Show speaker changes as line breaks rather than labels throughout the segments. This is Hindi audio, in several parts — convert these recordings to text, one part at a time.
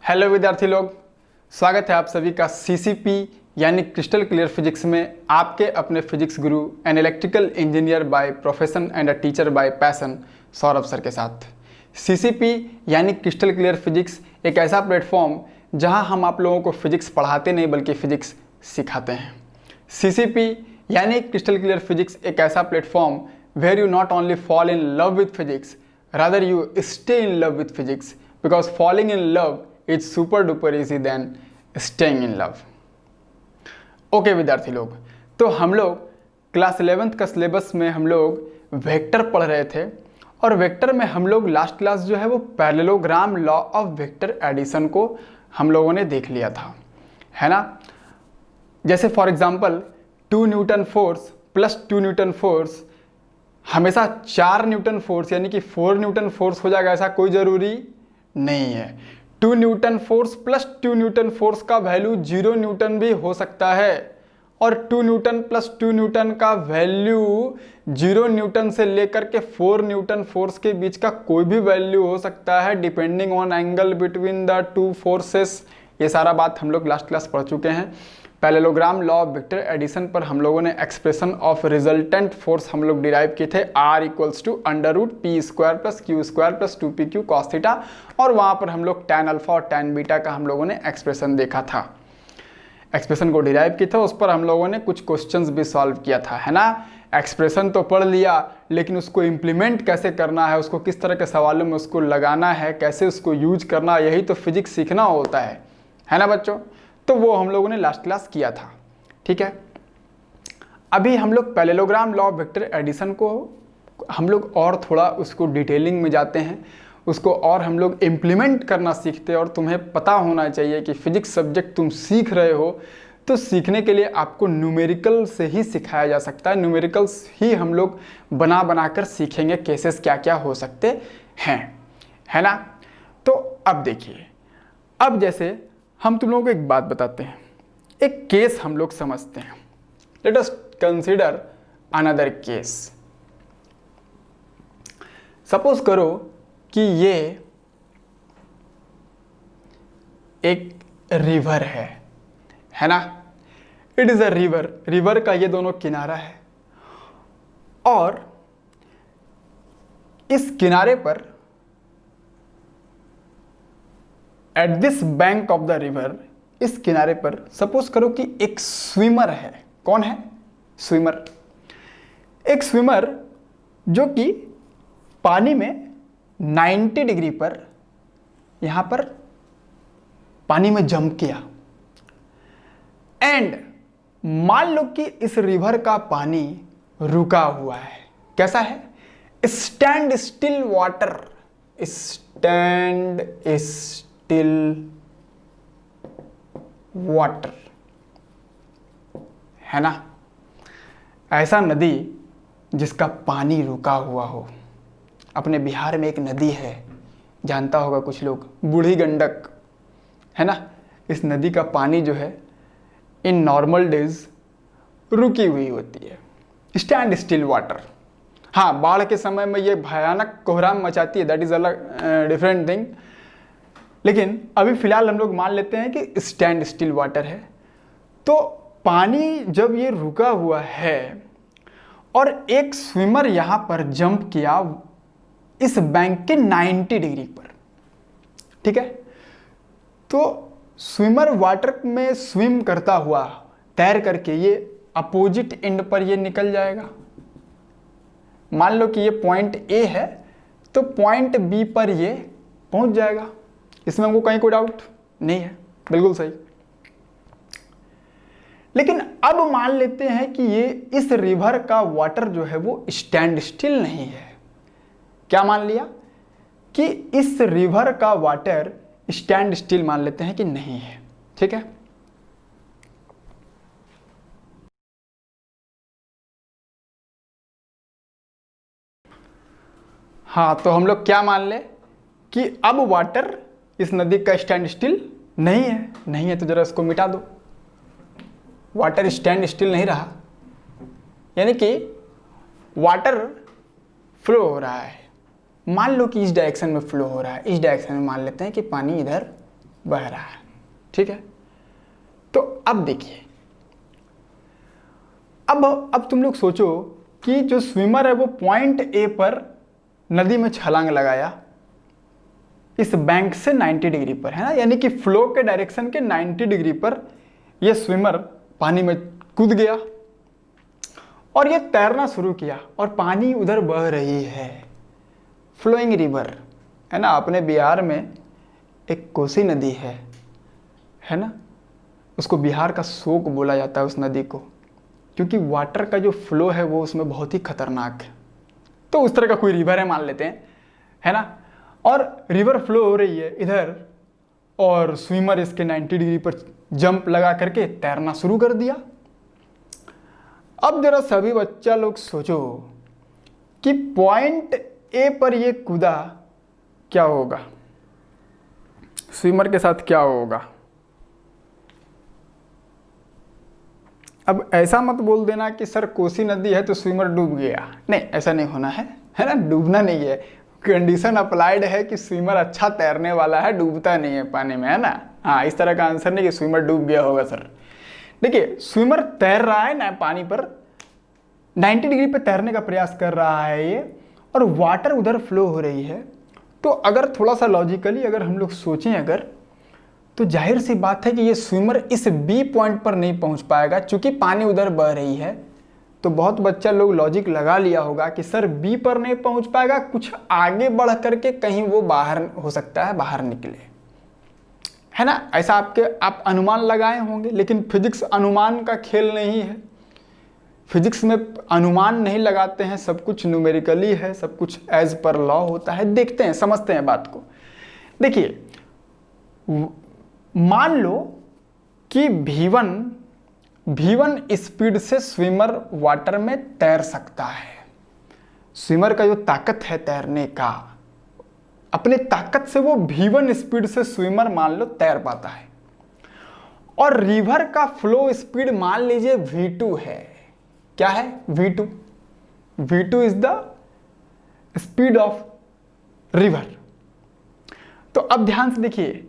हेलो विद्यार्थी लोग, स्वागत है आप सभी का सीसीपी यानी क्रिस्टल क्लियर फिजिक्स में आपके अपने physics Guru an electrical engineer by profession and a teacher bye passion Saurabh sir के साथ। सीसीपी यानी क्रिस्टल क्लियर फिजिक्स एक ऐसा प्लेटफॉर्म जहां हम आप लोगों को फिजिक्स पढ़ाते नहीं बल्कि फिजिक्स सिखाते हैं। सीसीपी यानी क्रिस्टल क्लियर फिजिक्स एक ऐसा platform where you not only fall in love with physics, rather you stay in love with physics because falling in love is super duper easy then staying in love. Okay विद्यार्थी लोग, तो हम लोग क्लास 11th का सिलेबस में हम लोग वेक्टर पढ़ रहे थे और वेक्टर में हम लोग लास्ट क्लास जो है वो parallelogram law of vector addition को हम लोगों ने देख लिया था, है ना। जैसे for example 2 Newton force plus 2 Newton force हमेशा 4 न्यूटन फोर्स यानी कि 4 न्यूटन फोर्स हो जाएगा, ऐसा कोई ज़रूरी नहीं है। 2 Newton force plus 2 Newton force का वैल्यू 0 न्यूटन भी हो सकता है और 2 न्यूटन प्लस 2 न्यूटन का वैल्यू 0 न्यूटन से लेकर के 4 न्यूटन फोर्स के बीच का कोई भी वैल्यू हो सकता है depending on angle between the two forces. ये सारा बात हम लोग लास्ट क्लास पढ़ चुके हैं। Parallelogram law of vector addition पर हम लोगों ने एक्सप्रेशन ऑफ रिजल्टेंट फोर्स हम लोग डिराइव किए थे, R equals to √p² plus q² plus 2pq cos theta, और वहाँ पर हम लोग tan अल्फा और tan बीटा का हम लोगों ने एक्सप्रेशन देखा था। एक्सप्रेशन को डिराइव किया था, उस पर हम लोगों ने कुछ क्वेश्चंस भी सॉल्व किया था, है ना। एक्सप्रेशन तो पढ़ लिया, लेकिन उसको इम्प्लीमेंट कैसे करना है, उसको किस तरह के सवालों में उसको लगाना है, कैसे उसको यूज करना, यही तो फिजिक्स सीखना होता है ना बच्चों। तो वो हम लोगों ने लास्ट क्लास किया था, ठीक है। अभी हम लोग parallelogram law of vector addition को हम लोग और थोड़ा उसको डिटेलिंग में जाते हैं, उसको और हम लोग इम्प्लीमेंट करना सीखते हैं। और तुम्हें पता होना चाहिए कि फिजिक्स सब्जेक्ट तुम सीख रहे हो तो सीखने के लिए आपको न्यूमेरिकल से ही सिखाया जा सकता है। न्यूमेरिकल्स ही हम लोग बना बना कर सीखेंगे केसेस क्या क्या हो सकते हैं, है ना। तो अब देखिए, अब जैसे हम तुम लोगों को एक बात बताते हैं, एक केस हम लोग समझते हैं। Let us consider another case. Suppose करो कि ये एक रिवर है ना। It is a river, river का ये दोनों किनारा है और इस किनारे पर at this bank of the river, इस किनारे पर सपोज करो कि एक स्विमर है। कौन है? स्विमर। एक स्विमर जो कि पानी में 90 डिग्री पर यहां पर पानी में जंप किया एंड मान लो कि इस रिवर का पानी रुका हुआ है। कैसा है? Stand still water, stand still water, है ना। ऐसा नदी जिसका पानी रुका हुआ हो। अपने बिहार में एक नदी है, जानता होगा कुछ लोग, बूढ़ी गंडक, है ना। इस नदी का पानी जो है इन नॉर्मल डेज रुकी हुई होती है, स्टैंड स्टिल वाटर। हाँ, बाढ़ के समय में ये भयानक कोहराम मचाती है, दैट इज अलग डिफरेंट थिंग। लेकिन अभी फिलहाल हम लोग मान लेते हैं कि स्टैंड स्टिल वाटर है। तो पानी जब ये रुका हुआ है और एक स्विमर यहां पर जंप किया इस बैंक के 90 डिग्री पर, ठीक है। तो स्विमर वाटर में स्विम करता हुआ तैर करके ये अपोजिट एंड पर ये निकल जाएगा। मान लो कि ये पॉइंट ए है तो पॉइंट बी पर ये पहुंच जाएगा। इसमें हमको कहीं कोई डाउट नहीं है, बिल्कुल सही। लेकिन अब मान लेते हैं कि ये इस रिवर का वाटर जो है वो स्टैंड स्टिल नहीं है। क्या मान लिया? कि इस रिवर का वाटर स्टैंड स्टिल मान लेते हैं कि नहीं है, ठीक है। हाँ, तो हम लोग क्या मान ले कि अब वाटर इस नदी का स्टैंड स्टिल नहीं है। नहीं है तो जरा इसको मिटा दो। वाटर स्टैंड स्टिल नहीं रहा, यानी कि वाटर फ्लो हो रहा है। मान लो कि इस डायरेक्शन में फ्लो हो रहा है, इस डायरेक्शन में मान लेते हैं कि पानी इधर बह रहा है। ठीक है, तो अब देखिए, अब तुम लोग सोचो कि जो स्विमर है वो पॉइंट ए पर नदी में छलांग लगाया इस बैंक से 90 डिग्री पर, है ना, यानी कि फ्लो के डायरेक्शन के 90 डिग्री पर यह स्विमर पानी में कूद गया और ये तैरना शुरू किया और पानी उधर बह रही है, फ्लोइंग रिवर, है ना। अपने बिहार में एक कोसी नदी है ना, उसको बिहार का शोक बोला जाता है उस नदी को, क्योंकि वाटर का जो फ्लो है वो उसमें बहुत ही खतरनाक है। तो उस तरह का कोई रिवर है मान लेते हैं, है ना, और रिवर फ्लो हो रही है इधर और स्विमर इसके 90 डिग्री पर जंप लगा करके तैरना शुरू कर दिया। अब जरा सभी बच्चा लोग सोचो कि पॉइंट ए पर ये कूदा, क्या होगा, स्विमर के साथ क्या होगा। अब ऐसा मत बोल देना कि सर कोसी नदी है तो स्विमर डूब गया, नहीं, ऐसा नहीं होना है ना, डूबना नहीं है। कंडीशन अप्लाइड है कि स्विमर अच्छा तैरने वाला है, डूबता नहीं है पानी में, है ना। हाँ, इस तरह का आंसर नहीं कि स्विमर डूब गया होगा सर। देखिए, स्विमर तैर रहा है ना, पानी पर 90 डिग्री पे तैरने का प्रयास कर रहा है ये, और वाटर उधर फ्लो हो रही है। तो अगर थोड़ा सा लॉजिकली अगर हम लोग सोचें अगर, तो जाहिर सी बात है कि ये स्विमर इस बी पॉइंट पर नहीं पहुंच पाएगा, चूंकि पानी उधर बह रही है। तो बहुत बच्चा लोग लॉजिक लगा लिया होगा कि सर बी पर नहीं पहुंच पाएगा, कुछ आगे बढ़ करके कहीं वो बाहर हो सकता है, बाहर निकले, है ना। ऐसा आप अनुमान लगाए होंगे, लेकिन फिजिक्स अनुमान का खेल नहीं है। फिजिक्स में अनुमान नहीं लगाते हैं, सब कुछ न्यूमेरिकली है, सब कुछ एज पर लॉ होता है। देखते हैं, समझते हैं बात को। देखिए, मान लो कि V1 स्पीड से स्विमर वाटर में तैर सकता है। स्विमर का जो ताकत है तैरने का, अपने ताकत से वो V1 स्पीड से स्विमर मान लो तैर पाता है, और रिवर का फ्लो स्पीड मान लीजिए V2 है। क्या है? V2 is the speed of river. तो अब ध्यान से देखिए,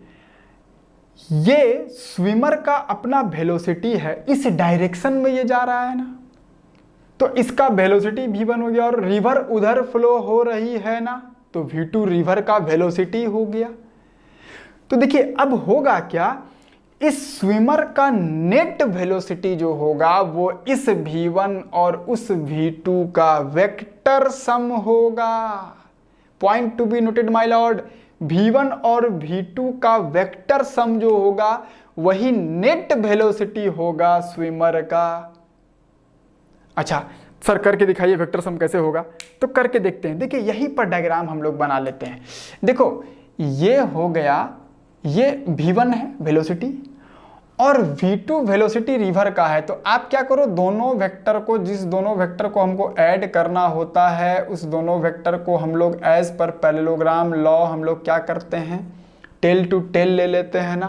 ये स्विमर का अपना वेलोसिटी है, इस डायरेक्शन में ये जा रहा है ना, तो इसका वेलोसिटी V1 हो गया, और रिवर उधर फ्लो हो रही है ना, तो V2 रिवर का वेलोसिटी हो गया। तो देखिए, अब होगा क्या, इस स्विमर का नेट वेलोसिटी जो होगा वो इस V1 और उस V2 का वेक्टर सम होगा। Point to be noted my Lord, V1 और V2 का वेक्टर सम जो होगा वही नेट वेलोसिटी होगा स्विमर का। अच्छा सर, करके दिखाइए वेक्टर सम कैसे होगा। तो करके देखते हैं। देखिए, यहीं पर डायग्राम हम लोग बना लेते हैं। देखो, ये हो गया, ये V1 है वेलोसिटी, और V2 वेलोसिटी रिवर का है। तो आप क्या करो, दोनों वेक्टर को, जिस दोनों वेक्टर को हमको ऐड करना होता है, उस दोनों वेक्टर को हम लोग एज पर पैरेललोग्राम लॉ हम लोग क्या करते हैं, टेल टू टेल ले लेते हैं ना।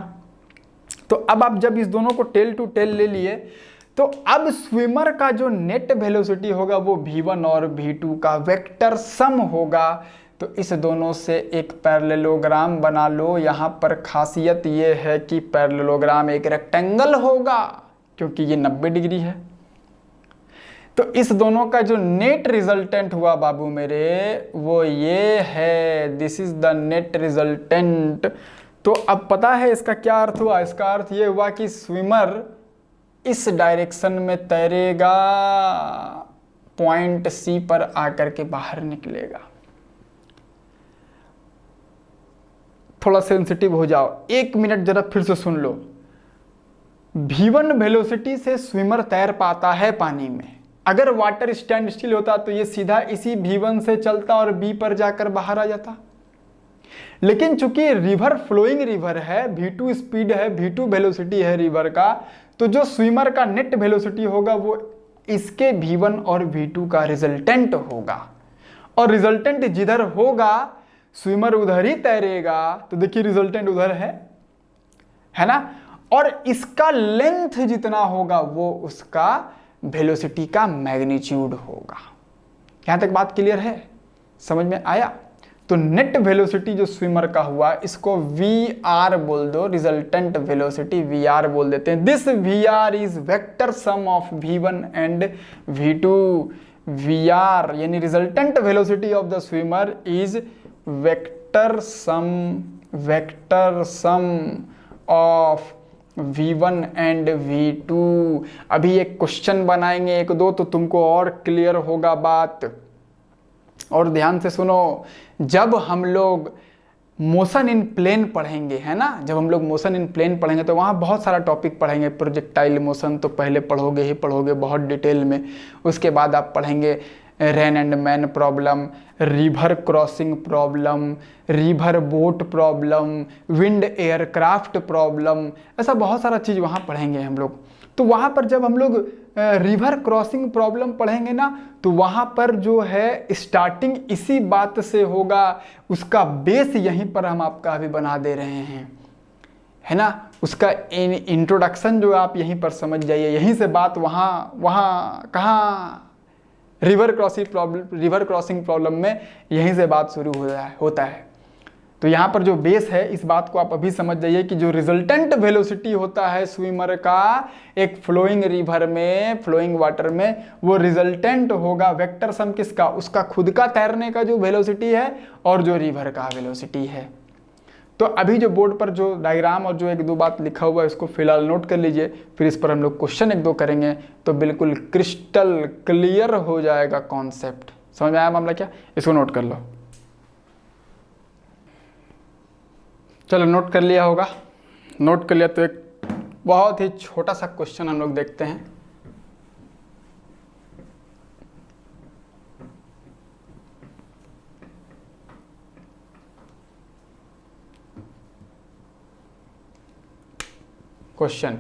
तो अब आप जब इस दोनों को टेल टू टेल ले लिए, तो अब स्विमर का जो नेट वेलोसिटी होगा वो V1 और V2 का वेक्टर सम होगा। तो इस दोनों से एक पैरेललोग्राम बना लो। यहाँ पर खासियत ये है कि पैरेललोग्राम एक रेक्टेंगल होगा, क्योंकि ये 90 डिग्री है। तो इस दोनों का जो नेट रिजल्टेंट हुआ बाबू मेरे, वो ये है, this is the net resultant. तो अब पता है इसका क्या अर्थ हुआ? इसका अर्थ ये हुआ कि स्विमर इस डायरेक्शन में तैरेगा, पॉइंट सी पर आकर के बाहर निकलेगा। थोड़ा सेंसिटिव हो जाओ, 1 मिनट जरा फिर से सुन लो। V1 वेलोसिटी से स्विमर तैर पाता है पानी में। अगर वाटर स्टैंड स्टिल होता तो ये सीधा इसी V1 से चलता और B पर जाकर बाहर आ जाता। लेकिन चूंकि रिवर फ्लोइंग रिवर है, V2 स्पीड है, V2 वेलोसिटी है रिवर का, तो जो स्विमर का नेट वेलोसिटी होगा वो इसके V1 और V2 का रिजल्टेंट होगा। और रिजल्टेंट जिधर होगा स्विमर उधर ही तैरेगा। तो देखिए रिजल्टेंट उधर है ना, और इसका लेंथ जितना होगा वो उसका वेलोसिटी का मैग्नीट्यूड होगा। यहां तक बात क्लियर है? समझ में आया? तो नेट वेलोसिटी जो स्विमर का हुआ इसको VR बोल दो, रिजल्टेंट वेलोसिटी VR बोल देते हैं। This VR is vector sum of V1 and V2। VR यानी resultant velocity of the swimmer is vector sum of V1 and V2। अभी एक क्वेश्चन बनाएंगे एक दो तो तुमको और क्लियर होगा बात। और ध्यान से सुनो, जब हम लोग मोशन इन प्लेन पढ़ेंगे, है ना, जब हम लोग मोशन इन प्लेन पढ़ेंगे तो वहाँ बहुत सारा टॉपिक पढ़ेंगे। प्रोजेक्टाइल मोशन तो पहले पढ़ोगे ही पढ़ोगे बहुत डिटेल में। उसके बाद आप पढ़ेंगे rain and man problem, river crossing problem, river boat problem, wind aircraft problem, ऐसा बहुत सारा चीज़ वहाँ पढ़ेंगे हम लोग। तो वहाँ पर जब हम लोग रिवर क्रॉसिंग प्रॉब्लम पढ़ेंगे ना, तो वहाँ पर जो है स्टार्टिंग इसी बात से होगा, उसका बेस यहीं पर हम आपका अभी बना दे रहे हैं, है ना। उसका इंट्रोडक्शन जो आप यहीं पर समझ जाइए, यहीं से बात वहाँ कहाँ रिवर क्रॉसिंग प्रॉब्लम में यहीं से बात शुरू होता है। तो यहाँ पर जो बेस है इस बात को आप अभी समझ जाइए कि जो रिजल्टेंट वेलोसिटी होता है स्विमर का एक फ्लोइंग रिवर में, फ्लोइंग वाटर में, वो रिजल्टेंट होगा वेक्टर सम किसका, उसका खुद का तैरने का जो वेलोसिटी है और जो रिवर का वेलोसिटी है। तो अभी जो बोर्ड पर जो डायग्राम और जो एक दो बात लिखा हुआ है इसको फिलहाल नोट कर लीजिए, फिर इस पर हम लोग क्वेश्चन एक दो करेंगे तो बिल्कुल क्रिस्टल क्लियर हो जाएगा कॉन्सेप्ट। समझ में आया मामला क्या? इसको नोट कर लो। चलो नोट कर लिया होगा। नोट कर लिया तो एक बहुत ही छोटा सा क्वेश्चन हम लोग देखते हैं। क्वेश्चन,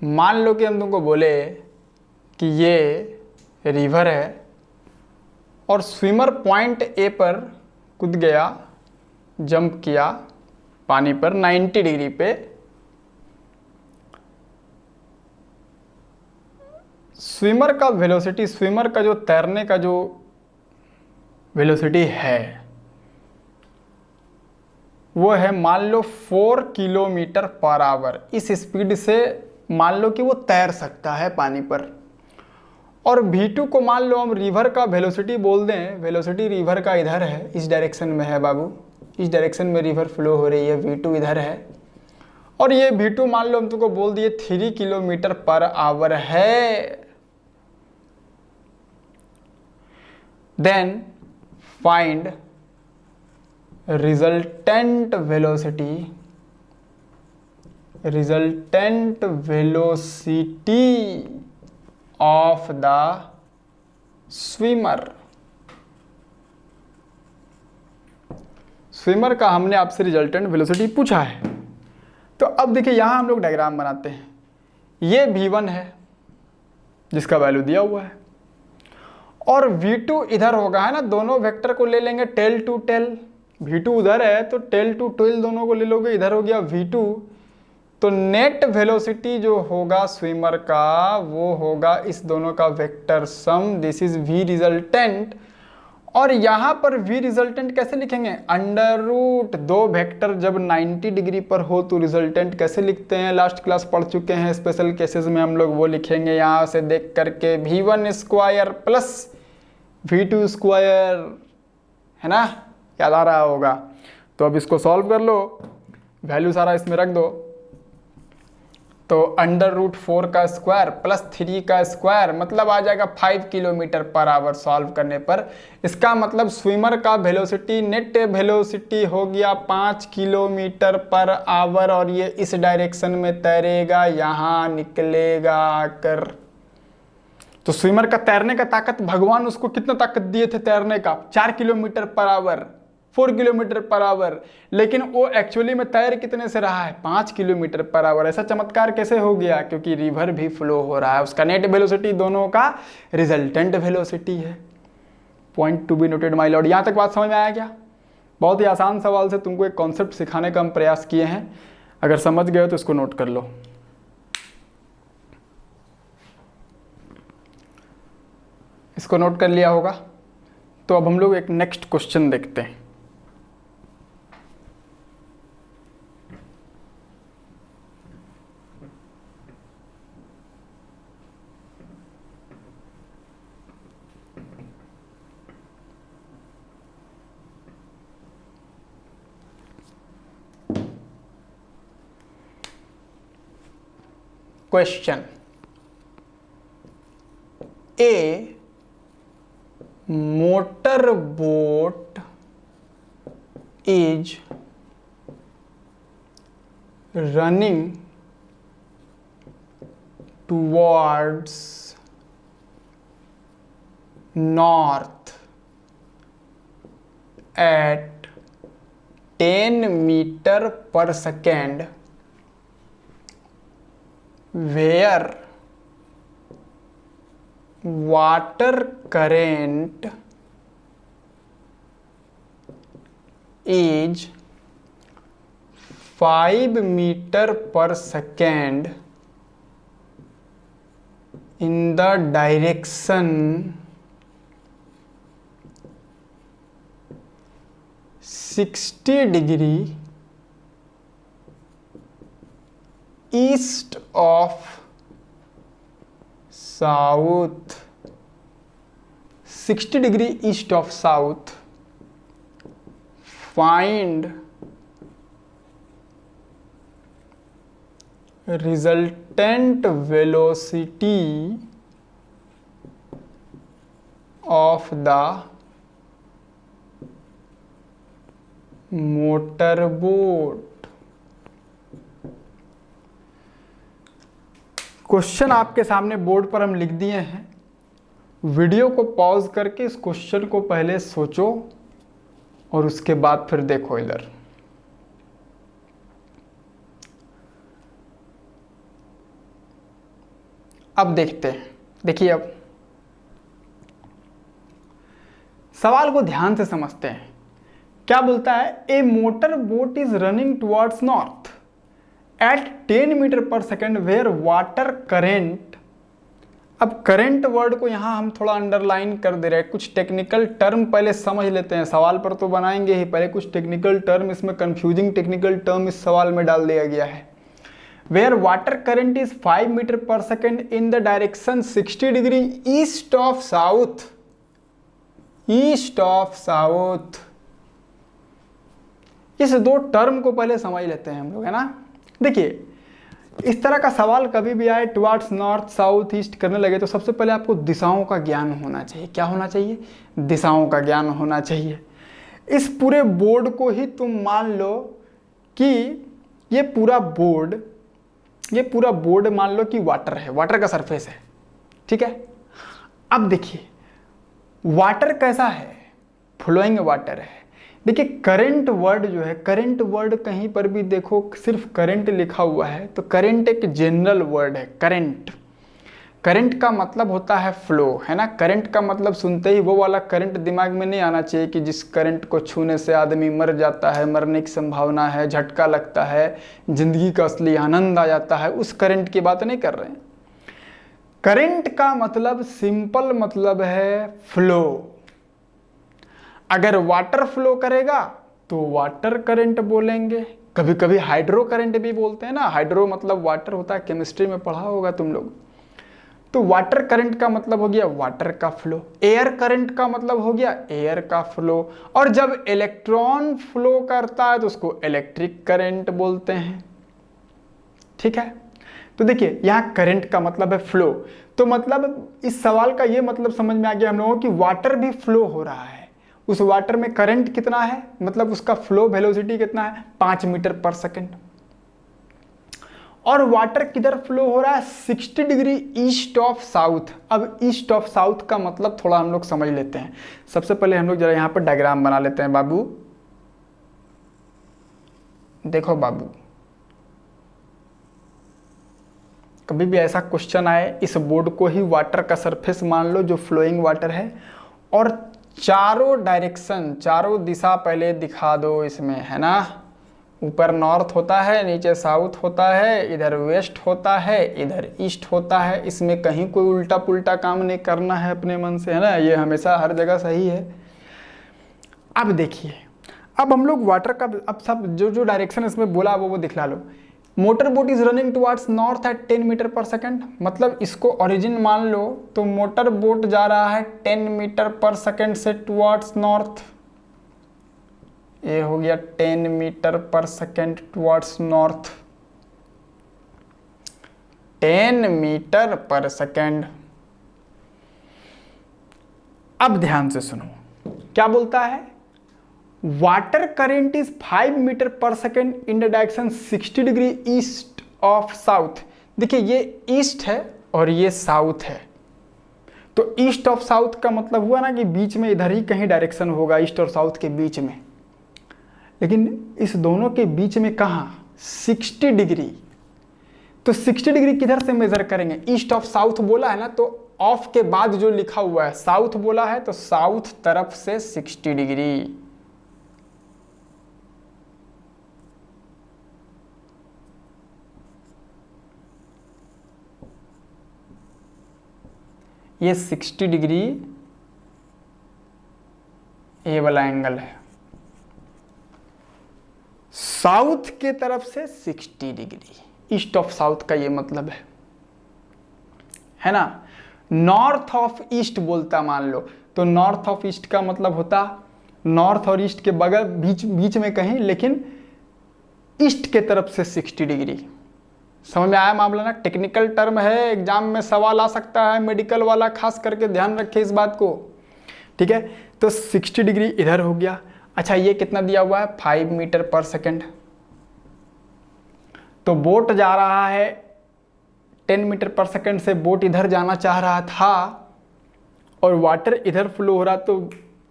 मान लो कि हम तुमको बोले कि ये रिवर है और स्विमर पॉइंट ए पर कूद गया, जंप किया पानी पर 90 डिग्री पे। स्विमर का वेलोसिटी, स्विमर का जो तैरने का जो वेलोसिटी है वो है मान लो 4 किलोमीटर पर आवर। इस स्पीड से मान लो कि वो तैर सकता है पानी पर। और V2 को मान लो हम रिवर का वेलोसिटी बोल दें, वेलोसिटी रिवर का इधर है, इस डायरेक्शन में है बाबू, इस डायरेक्शन में रिवर फ्लो हो रही है, V2 इधर है। और ये V2 मान लो हम तुमको बोल दिए 3 किलोमीटर पर आवर है। Then find resultant velocity of the swimmer. Swimmer का हमने आपसे रिजल्टेंट वेलोसिटी पूछा है। तो अब देखिए यहां हम लोग डायग्राम बनाते हैं। ये V1 है जिसका वैल्यू दिया हुआ है और V2 इधर होगा, है ना। दोनों वेक्टर को ले लेंगे टेल टू टेल। V2 उधर है तो टेल टू टेल दोनों को ले लोगे, इधर हो गया V2। तो नेट वेलोसिटी जो होगा स्विमर का वो होगा इस दोनों का vector sum, this is V resultant. और यहाँ पर V रिजल्टेंट कैसे लिखेंगे? अंडर रूट, दो वेक्टर जब 90 डिग्री पर हो तो रिजल्टेंट कैसे लिखते हैं, लास्ट क्लास पढ़ चुके हैं। स्पेशल केसेस में हम लोग वो लिखेंगे यहाँ से देख करके, V1 square plus V2 square, है ना, याद आ रहा होगा। तो अब इसको सॉल्व कर लो, वैल्यू सारा इसमें रख दो। तो अंडर रूट 4 का स्क्वायर प्लस 3 का स्क्वायर मतलब आ जाएगा 5 किलोमीटर पर आवर सॉल्व करने पर। इसका मतलब स्विमर का वेलोसिटी, नेट वेलोसिटी हो गया 5 किलोमीटर पर आवर और ये इस डायरेक्शन में तैरेगा, यहाँ निकलेगा आकर। तो स्विमर का तैरने का ताकत, भगवान उसको कितना ताकत दिए थे तैरने का? 4 kilometre per our, 4 kilometre per our, लेकिन वो एक्चुअली में तैर कितने से रहा है? 5 किलोमीटर पर आवर। ऐसा चमत्कार कैसे हो गया? क्योंकि रिवर भी फ्लो हो रहा है, उसका नेट वेलोसिटी दोनों का रिजल्टेंट वेलोसिटी है। Point to be noted my Lord. यहाँ तक बात समझ में आया क्या? बहुत ही आसान सवाल से तुमको एक कॉन्सेप्ट सिखाने का हम प्रयास किए हैं। अगर समझ गए तो इसको नोट कर लो। इसको नोट कर लिया होगा। तो अब हम लोग एक नेक्स्ट क्वेश्चन देखते हैं। Question, A motor boat is running towards north at 10 meter per second, where water current is 5 meter per second in the direction 60 degree east of south, 60 degree east of south, find resultant velocity of the motorboat। Question आपके सामने बोर्ड पर हम लिख दिए हैं। वीडियो को पॉज करके इस क्वेश्चन को पहले सोचो और उसके बाद फिर देखो इधर। अब देखते हैं, देखिए अब सवाल को ध्यान से समझते हैं। क्या बोलता है? A motor boat is running towards north at 10 metre per second where water current. अब करेंट वर्ड को यहां हम थोड़ा अंडरलाइन कर दे रहे हैं। कुछ टेक्निकल टर्म पहले समझ लेते हैं, सवाल पर तो बनाएंगे ही, पहले कुछ टेक्निकल टर्म, इसमें कंफ्यूजिंग टेक्निकल टर्म इस सवाल में डाल दिया गया है। Where water current is 5 metre per second in the direction 60 degree east of south, east of south. इस दो टर्म को पहले समझ लेते हैं हम लोग, है ना। देखिए इस तरह का सवाल कभी भी आए, टुवर्ड्स नॉर्थ साउथ ईस्ट करने लगे, तो सबसे पहले आपको दिशाओं का ज्ञान होना चाहिए। क्या होना चाहिए? दिशाओं का ज्ञान होना चाहिए। इस पूरे बोर्ड को ही तुम मान लो कि ये पूरा बोर्ड मान लो कि वाटर है, वाटर का सरफेस है, ठीक है। अब देखिए वाटर कैसा है? फ्लोइंग वाटर है। देखिए करंट वर्ड जो है, करंट वर्ड कहीं पर भी देखो सिर्फ करंट लिखा हुआ है, तो करंट एक जनरल वर्ड है। करंट, करंट का मतलब होता है फ्लो, है ना। करंट का मतलब सुनते ही वो वाला करंट दिमाग में नहीं आना चाहिए कि जिस करंट को छूने से आदमी मर जाता है, मरने की संभावना है, झटका लगता है, जिंदगी का असली आनंद आ जाता है, उस करंट की बात नहीं कर रहे हैं। करंट का मतलब सिंपल मतलब है फ्लो। अगर वाटर फ्लो करेगा तो वाटर करंट बोलेंगे। कभी कभी हाइड्रो करंट भी बोलते हैं ना, हाइड्रो मतलब वाटर होता है, केमिस्ट्री में पढ़ा होगा तुम लोग। तो वाटर करंट का मतलब हो गया वाटर का फ्लो। एयर करंट का मतलब हो गया एयर का फ्लो। और जब इलेक्ट्रॉन फ्लो करता है तो उसको इलेक्ट्रिक करंट बोलते हैं, ठीक है। तो देखिए यहाँ करंट का मतलब है फ्लो, तो मतलब इस सवाल का ये मतलब समझ में आ गया हम लोगों की वाटर भी फ्लो हो रहा है। उस वाटर में करंट कितना है, मतलब उसका फ्लो वेलोसिटी कितना है? 5 मीटर पर सेकेंड। और वाटर किधर फ्लो हो रहा है? 60 डिग्री ईस्ट ऑफ साउथ। अब ईस्ट ऑफ साउथ का मतलब थोड़ा हम लोग समझ लेते हैं। सबसे पहले हम लोग जरा यहाँ पर डायग्राम बना लेते हैं। बाबू देखो बाबू, कभी भी ऐसा क्वेश्चन आए, इस बोर्ड को ही वाटर का सरफेस मान लो जो फ्लोइंग वाटर है, और चारों डायरेक्शन, चारों दिशा पहले दिखा दो इसमें, है ना। ऊपर नॉर्थ होता है, नीचे साउथ होता है, इधर वेस्ट होता है, इधर ईस्ट होता है। इसमें कहीं कोई उल्टा पुल्टा काम नहीं करना है अपने मन से, है ना। ये हमेशा हर जगह सही है। अब देखिए, अब हम लोग वाटर का अब सब जो जो डायरेक्शन इसमें बोला वो दिखला लो। Motor boat is running towards north at 10 metre per second, मतलब इसको ओरिजिन मान लो तो मोटर बोट जा रहा है 10 मीटर पर सेकेंड से टुवार्ड्स नॉर्थ। ये हो गया 10 metre per second towards north, 10 metre per second. अब ध्यान से सुनो क्या बोलता है, water current is 5 metre per second in the direction 60 degree east of south. देखिए ये ईस्ट है और ये साउथ है, तो ईस्ट ऑफ साउथ का मतलब हुआ ना कि बीच में इधर ही कहीं डायरेक्शन होगा, ईस्ट और साउथ के बीच में। लेकिन इस दोनों के बीच में कहाँ, 60 डिग्री। तो 60 डिग्री किधर से मेजर करेंगे, ईस्ट ऑफ साउथ बोला है ना, तो ऑफ के बाद जो लिखा हुआ है साउथ बोला है, तो साउथ तरफ से 60 डिग्री। ये 60 डिग्री ये वाला एंगल है, साउथ के तरफ से 60 डिग्री, ईस्ट ऑफ साउथ का ये मतलब है ना। नॉर्थ ऑफ ईस्ट बोलता मान लो, तो नॉर्थ ऑफ ईस्ट का मतलब होता नॉर्थ और ईस्ट के बगल बीच में कहीं, लेकिन ईस्ट के तरफ से 60 डिग्री। समझ में आया मामला ना, टेक्निकल टर्म है, एग्जाम में सवाल आ सकता है, मेडिकल वाला खास करके ध्यान रखे इस बात को, ठीक है। तो 60 डिग्री इधर हो गया। अच्छा ये कितना दिया हुआ है, 5 मीटर पर सेकेंड। तो बोट जा रहा है 10 मीटर पर सेकेंड से, बोट इधर जाना चाह रहा था और वाटर इधर फ्लो हो रहा, तो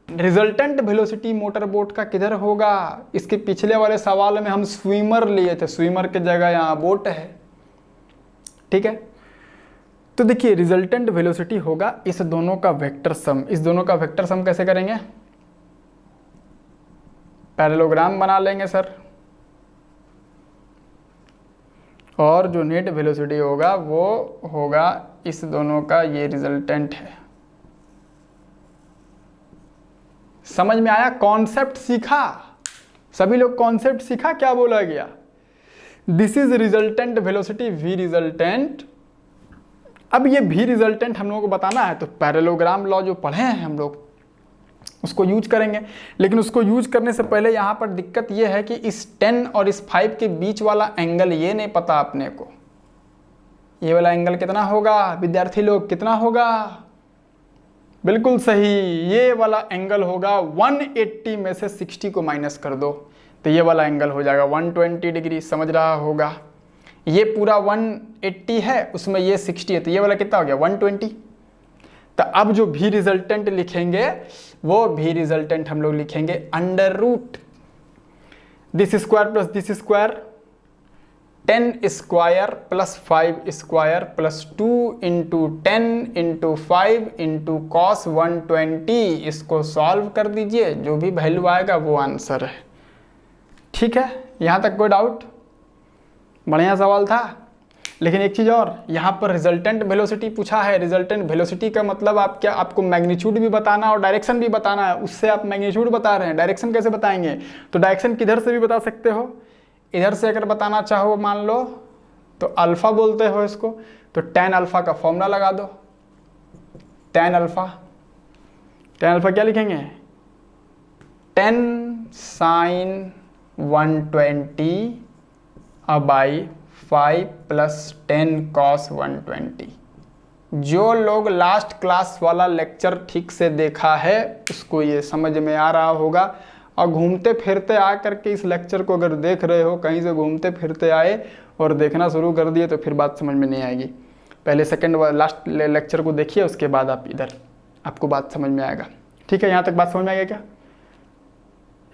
रिजल्टेंट वेलोसिटी मोटर बोट का किधर होगा। इसके पिछले वाले सवाल में हम स्विमर लिए थे, स्विमर की जगह यहाँ बोट है, ठीक है। तो देखिए रिजल्टेंट वेलोसिटी होगा इस दोनों का वेक्टर सम। इस दोनों का वेक्टर सम कैसे करेंगे, पैरेललोग्राम बना लेंगे सर, और जो नेट वेलोसिटी होगा वो होगा इस दोनों का ये रिजल्टेंट है। समझ में आया, कॉन्सेप्ट सीखा सभी लोग, कॉन्सेप्ट सीखा क्या बोला गया। This is resultant velocity V resultant. अब ये भी रिजल्टेंट हम लोगों को बताना है, तो पैरेललोग्राम लॉ जो पढ़े हैं हम लोग उसको यूज करेंगे। लेकिन उसको यूज करने से पहले यहाँ पर दिक्कत ये है कि इस 10 और इस 5 के बीच वाला एंगल ये नहीं पता अपने को। ये वाला एंगल कितना होगा विद्यार्थी लोग, कितना होगा, बिल्कुल सही, ये वाला एंगल होगा 180 में से 60 को माइनस कर दो तो ये वाला एंगल हो जाएगा 120 डिग्री। समझ रहा होगा, ये पूरा 180 है, उसमें ये 60 है, तो ये वाला कितना हो गया 120। तो अब जो भी रिजल्टेंट लिखेंगे वो भी रिजल्टेंट हम लोग लिखेंगे under root this square plus this square, 10 square plus 5 square plus 2 into 10 into 5 into cos 120। इसको सॉल्व कर दीजिए, जो भी वैल्यू आएगा वो आंसर है। ठीक है, यहाँ तक कोई डाउट, बढ़िया सवाल था। लेकिन एक चीज़ और, यहाँ पर रिजल्टेंट वेलोसिटी पूछा है। रिजल्टेंट वेलोसिटी का मतलब आप क्या, आपको मैग्नीट्यूड भी बताना और डायरेक्शन भी बताना है। उससे आप मैग्नीट्यूड बता रहे हैं, डायरेक्शन कैसे बताएंगे, तो डायरेक्शन किधर से भी बता सकते हो। इधर से अगर बताना चाहो मान लो तो अल्फ़ा बोलते हो इसको, तो tan अल्फ़ा का फॉर्मूला लगा दो। tan अल्फ़ा क्या लिखेंगे, 10 sin 120 बाई 5 प्लस 10 cos 120। जो लोग लास्ट क्लास वाला लेक्चर ठीक से देखा है उसको ये समझ में आ रहा होगा। और घूमते फिरते आ करके इस लेक्चर को अगर देख रहे हो, कहीं से घूमते फिरते आए और देखना शुरू कर दिए तो फिर बात समझ में नहीं आएगी। पहले सेकंड लास्ट लेक्चर को देखिए, उसके बाद आप इधर आपको बात समझ में आएगा। ठीक है, यहाँ तक बात समझ में आ गया क्या।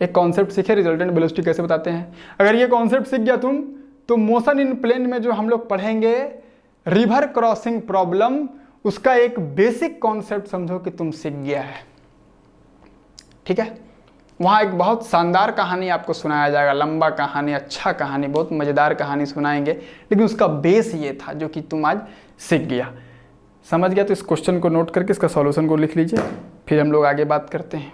एक कॉन्सेप्ट सीखे, रिजल्टेंट वेलोसिटी कैसे बताते हैं। अगर ये कॉन्सेप्ट सीख गया तुम, तो मोशन इन प्लेन में जो हम लोग पढ़ेंगे रिवर क्रॉसिंग प्रॉब्लम, उसका एक बेसिक कॉन्सेप्ट समझो कि तुम सीख गया है। ठीक है, वहाँ एक बहुत शानदार कहानी आपको सुनाया जाएगा, लंबा कहानी, अच्छा कहानी, बहुत मज़ेदार कहानी सुनाएंगे, लेकिन उसका बेस ये था जो कि तुम आज सीख गया, समझ गया। तो इस क्वेश्चन को नोट करके इसका सॉल्यूशन को लिख लीजिए, फिर हम लोग आगे बात करते हैं।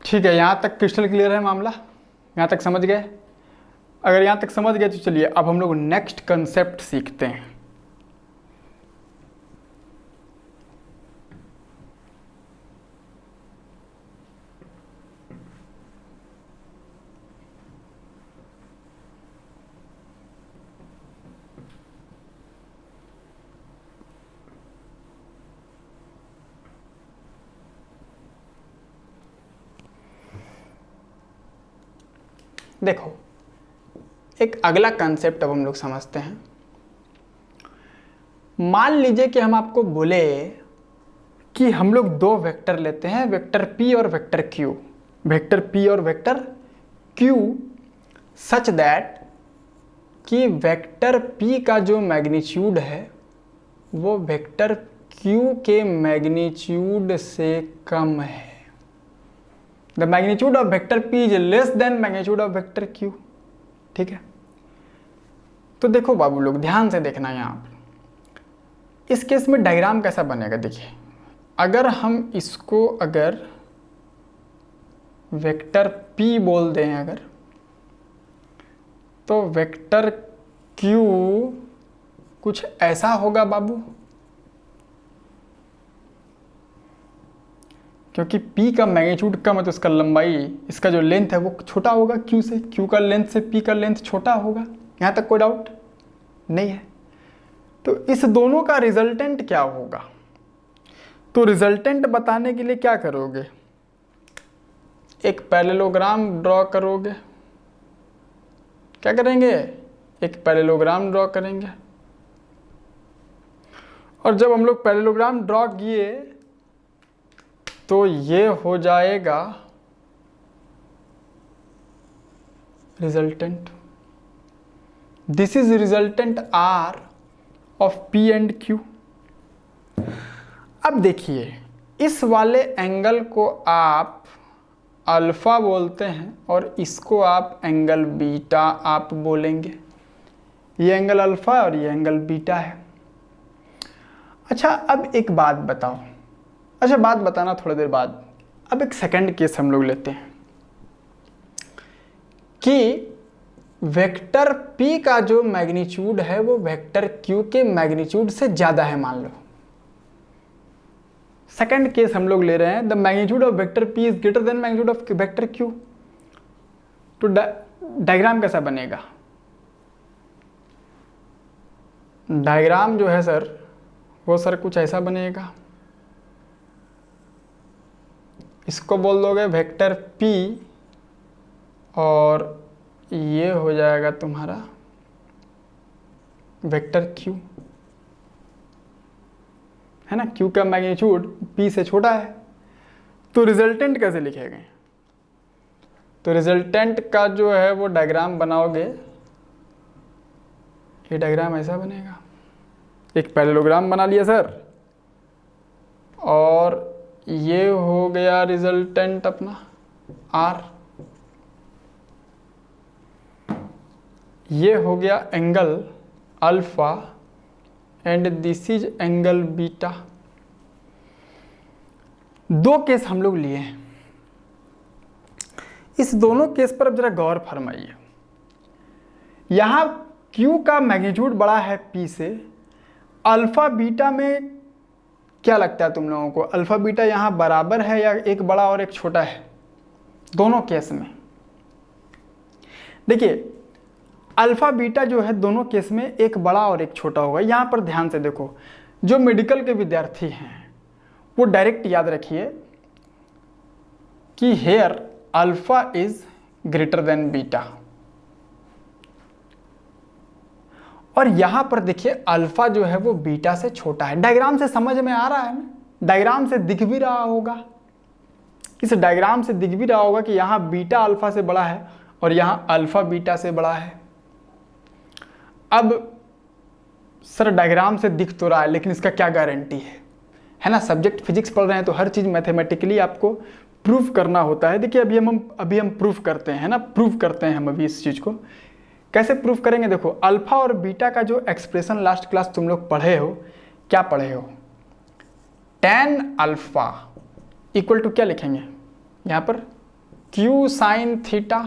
ठीक है, यहाँ तक क्रिस्टल क्लियर है मामला, यहाँ तक समझ गए? अगर यहाँ तक समझ गए तो चलिए अब हम लोग नेक्स्ट कंसेप्ट सीखते हैं। देखो, एक अगला कंसेप्ट अब हम लोग समझते हैं। मान लीजिए कि हम आपको बोले कि हम लोग दो वेक्टर लेते हैं, वेक्टर p और वेक्टर q, वेक्टर p और वेक्टर q, सच दैट कि वेक्टर p का जो मैग्नीट्यूड है वो वेक्टर q के मैग्नीट्यूड से कम है। The magnitude of vector p is less than magnitude of vector q। ठीक है, तो देखो बाबू लोग ध्यान से देखना यहाँ पर, इस केस में डायग्राम कैसा बनेगा। देखिए, अगर हम इसको अगर वेक्टर p बोल दें अगर, तो वेक्टर q कुछ ऐसा होगा बाबू, क्योंकि p का मैग्नीट्यूड कम है तो इसका लंबाई, इसका जो लेंथ है वो छोटा होगा q से, q का लेंथ से p का लेंथ छोटा होगा। यहाँ तक कोई डाउट नहीं है? तो इस दोनों का रिजल्टेंट क्या होगा? तो रिजल्टेंट बताने के लिए क्या करोगे? एक पैरेललोग्राम ड्रॉ करोगे। क्या करेंगे? एक पैरेललोग्राम ड्रॉ करेंगे। और जब हम लोग पैरेललोग्राम ड्रॉ किए तो ये हो जाएगा resultant. This is resultant R of P and Q। अब देखिए, इस वाले एंगल को आप अल्फा बोलते हैं और इसको आप एंगल बीटा आप बोलेंगे। ये एंगल अल्फा और ये एंगल बीटा है। अच्छा, अब एक बात बताओ, अच्छा बात बताना थोड़ी देर बाद। अब एक सेकंड केस हम लोग लेते हैं कि वेक्टर p का जो मैग्नीट्यूड है वो वेक्टर q के मैग्नीट्यूड से ज़्यादा है मान लो। सेकंड केस हम लोग ले रहे हैं, the magnitude of vector p is greater then magnitude of vector q। तो डायग्राम कैसा बनेगा? डायग्राम जो है सर वो सर कुछ ऐसा बनेगा, इसको बोल दोगे वेक्टर p और ये हो जाएगा तुम्हारा वेक्टर q, है ना? q का मैग्नीट्यूड p से छोटा है। तो रिजल्टेंट कैसे लिखेंगे? तो रिजल्टेंट का जो है वो डायग्राम बनाओगे, ये डायग्राम ऐसा बनेगा। एक पैरेललोग्राम बना लिया सर, और ये हो गया रिजल्टेंट अपना R, ये हो गया angle alpha and this is angle beta. दो केस हम लोग लिए हैं। इस दोनों केस पर अब जरा गौर फरमाइए। यहां Q का मैग्नीट्यूड बड़ा है P से। अल्फा बीटा में क्या लगता है तुम लोगों को? अल्फा बीटा यहां बराबर है या एक बड़ा और एक छोटा है? दोनों केस में देखिए, अल्फा बीटा जो है दोनों केस में एक बड़ा और एक छोटा होगा। यहां पर ध्यान से देखो, जो मेडिकल के विद्यार्थी हैं वो डायरेक्ट याद रखिए कि here alpha is greater than beta, और यहां पर देखिए अल्फा जो है वो बीटा से छोटा है। डायग्राम से समझ में आ रहा है ना? डायग्राम से दिख भी रहा होगा, इस डायग्राम से दिख भी रहा होगा कि यहां बीटा अल्फा से बड़ा है और यहां अल्फा बीटा से बड़ा है। अब सर डायग्राम से दिख तो रहा है, लेकिन इसका क्या गारंटी है ना? सब्जेक्ट फिजिक्स पढ़ रहे हैं तो हर चीज़ मैथमेटिकली आपको प्रूफ करना होता है। देखिए अभी हम प्रूफ करते हैं ना, प्रूफ करते हैं हम अभी इस चीज़ को। कैसे प्रूफ करेंगे? देखो, अल्फा और बीटा का जो एक्सप्रेशन लास्ट क्लास तुम लोग पढ़े हो, क्या पढ़े हो? tan अल्फा इक्वल टू क्या लिखेंगे यहाँ पर? Q sine theta.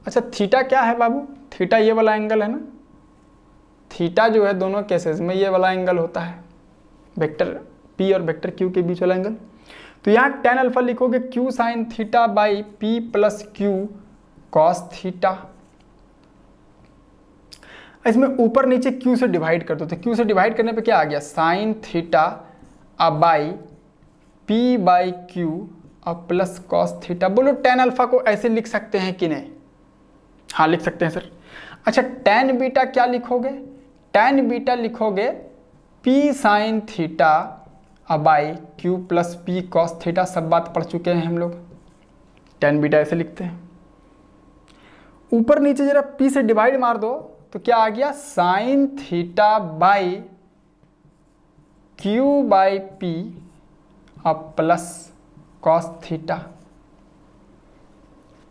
अच्छा थीटा क्या है बाबू? थीटा ये वाला एंगल है ना, थीटा जो है दोनों केसेस में ये वाला एंगल होता है, वेक्टर पी और वेक्टर क्यू के बीच वाला एंगल। तो यहाँ टेन अल्फा लिखोगे Q sine theta by P plus Q cos theta. इसमें ऊपर नीचे क्यू से डिवाइड कर दो, तो क्यू से डिवाइड करने पे क्या आ गया, साइन थीटा अब बाई पी बाई क्यू और प्लस कॉस थीटा। बोलो टेन अल्फा को ऐसे लिख सकते हैं कि नहीं? हाँ लिख सकते हैं सर। अच्छा टेन बीटा क्या लिखोगे? टेन बीटा लिखोगे पी साइन थीटा अब by Q plus P cos theta. सब बात पढ़ चुके हैं हम लोग। टेन बीटा ऐसे लिखते हैं। ऊपर नीचे जरा पी से डिवाइड मार दो तो क्या आ गया, sin theta by q by p और plus cos theta.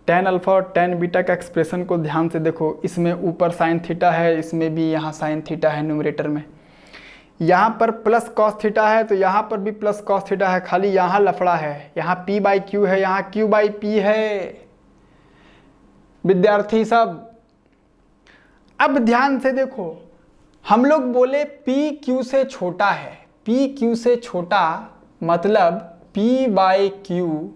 Tan alpha और टेन बीटा का एक्सप्रेशन को ध्यान से देखो, इसमें ऊपर साइन थीटा है, इसमें भी यहाँ साइन थीटा है न्यूमरेटर में, यहाँ पर प्लस कॉस थीटा है तो यहाँ पर भी प्लस कॉस थीटा है, खाली यहाँ लफड़ा है, यहाँ पी बाई क्यू है, यहाँ क्यू बाई पी है। विद्यार्थी सब अब ध्यान से देखो, हम लोग बोले पी क्यू से छोटा है, पी क्यू से छोटा मतलब पी बाई क्यू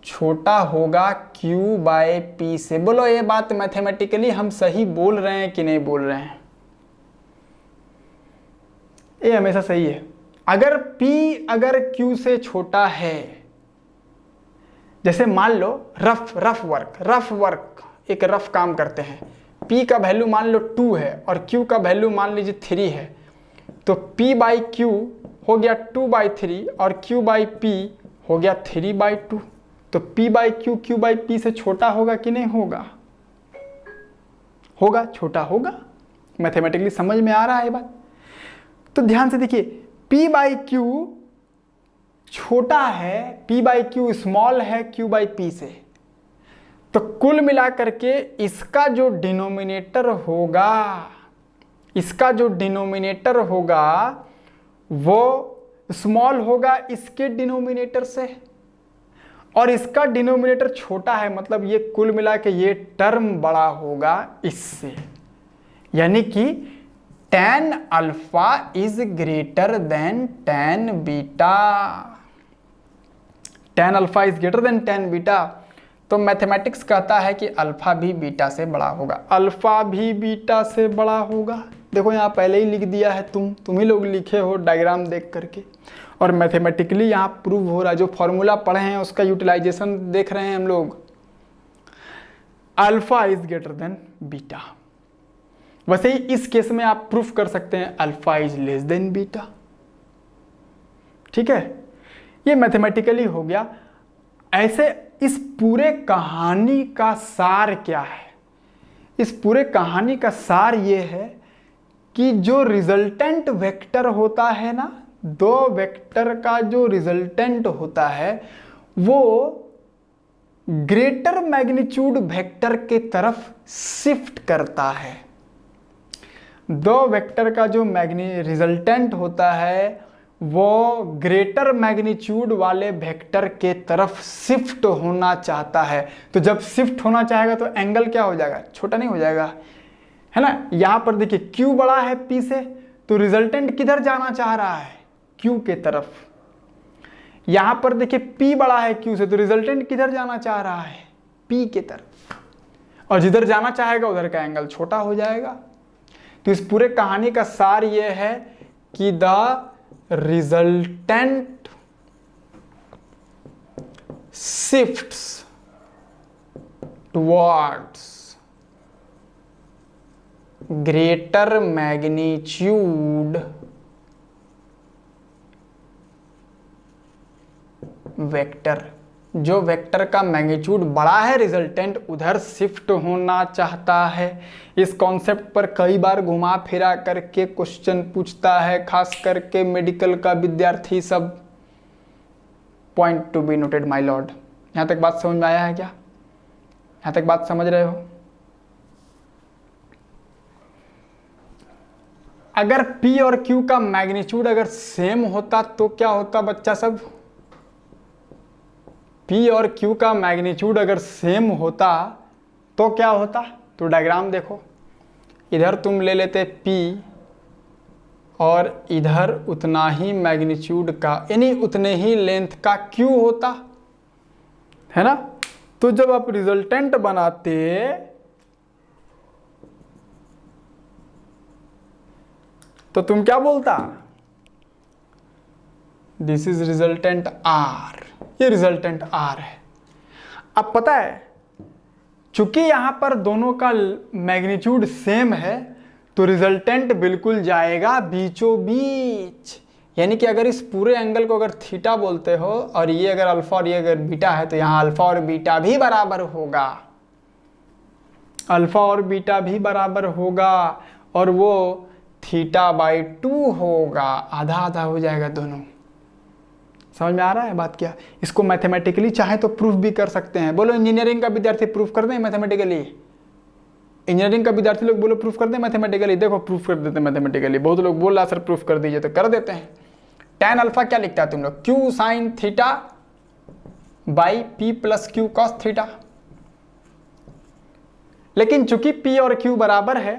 छोटा होगा क्यू बाई पी से। बोलो ये बात मैथमेटिकली हम सही बोल रहे हैं कि नहीं बोल रहे हैं? ये हमेशा सही है। अगर P अगर Q से छोटा है, जैसे मान लो रफ वर्क एक रफ काम करते हैं, P का वैल्यू मान लो 2 है और Q का वैल्यू मान लीजिए 3 है, तो P बाई Q हो गया 2/3 और Q बाई P हो गया 3/2। तो P by Q Q by P से छोटा होगा कि नहीं होगा? होगा, छोटा होगा। मैथमेटिकली समझ में आ रहा है बात? तो ध्यान से देखिए, P बाई Q छोटा है, P बाई Q स्मॉल है Q बाई P से, तो कुल मिलाकर के इसका जो डिनोमिनेटर होगा, इसका जो डिनोमिनेटर होगा वो स्मॉल होगा इसके डिनोमिनेटर से, और इसका डिनोमिनेटर छोटा है, मतलब ये कुल मिला के ये टर्म बड़ा होगा इससे। यानी कि tan alpha is greater then tan beta. tan alpha is greater then tan beta. तो मैथमेटिक्स कहता है कि अल्फा भी बीटा से बड़ा होगा, अल्फा भी बीटा से बड़ा होगा। देखो यहाँ पहले ही लिख दिया है, तुम ही लोग लिखे हो डायग्राम देख करके, और मैथमेटिकली यहाँ प्रूव हो रहा है। जो फॉर्मूला पढ़े हैं उसका यूटिलाइजेशन देख रहे हैं हम लोग। Alpha is greater than beta. वैसे ही इस केस में आप प्रूफ कर सकते हैं alpha is less than beta. ठीक है, ये मैथमेटिकली हो गया। ऐसे इस पूरे कहानी का सार क्या है? इस पूरे कहानी का सार ये है कि जो रिजल्टेंट वेक्टर होता है ना, दो वेक्टर का जो रिजल्टेंट होता है वो ग्रेटर मैग्नीट्यूड वेक्टर के तरफ शिफ्ट करता है। दो वेक्टर का जो रिजल्टेंट होता है वो ग्रेटर मैग्नीट्यूड वाले वेक्टर के तरफ शिफ्ट होना चाहता है। तो जब शिफ्ट होना चाहेगा तो एंगल क्या हो जाएगा? छोटा नहीं हो जाएगा, है ना। यहां पर देखिए Q बड़ा है P से, तो रिजल्टेंट किधर जाना चाह रहा है? Q के तरफ। यहां पर देखिए P बड़ा है Q से, तो रिजल्टेंट किधर जाना चाह रहा है? P के तरफ। और जिधर जाना चाहेगा उधर का एंगल छोटा हो जाएगा। तो इस पूरे कहानी का सार यह है कि the resultant shifts towards greater magnitude vector. जो वेक्टर का मैग्नीट्यूड बड़ा है रिजल्टेंट उधर शिफ्ट होना चाहता है। इस कॉन्सेप्ट पर कई बार घुमा फिरा करके क्वेश्चन पूछता है, खास करके मेडिकल का विद्यार्थी सब। Point to be noted my Lord. यहां तक बात समझ में आया है क्या? यहां तक बात समझ रहे हो? अगर P और Q का मैग्नीट्यूड अगर सेम होता तो क्या होता बच्चा सब? P और Q का मैग्नीट्यूड अगर सेम होता तो क्या होता? तो डायग्राम देखो, इधर तुम ले लेते P और इधर उतना ही मैग्नीट्यूड का यानी उतने ही लेंथ का Q होता है ना। तो जब आप रिजल्टेंट बनाते तो तुम क्या बोलता? दिस इज रिजल्टेंट R, ये रिजल्टेंट R है। अब पता है चूंकि यहां पर दोनों का मैग्नीट्यूड सेम है तो रिजल्टेंट बिल्कुल जाएगा बीचों बीच, यानी कि अगर इस पूरे एंगल को अगर थीटा बोलते हो और ये अगर अल्फा और ये अगर बीटा है तो यहाँ अल्फा और बीटा भी बराबर होगा, अल्फा और बीटा भी बराबर होगा और वो θ/2 होगा, आधा आधा हो जाएगा दोनों। समझ में आ रहा है बात क्या? इसको मैथमेटिकली चाहे तो प्रूफ भी कर सकते हैं। बोलो इंजीनियरिंग का विद्यार्थी प्रूफ कर दें मैथमेटिकली, इंजीनियरिंग का विद्यार्थी लोग बोलो प्रूफ कर दें मैथमेटिकली। देखो प्रूफ कर देते हैं मैथमेटिकली, बहुत लोग बोल रहा सर प्रूफ कर दीजिए, तो कर देते हैं। tan अल्फा क्या लिखता है तुम लोग? Q sin θ/P + Q cos θ। लेकिन चूंकि P और Q बराबर है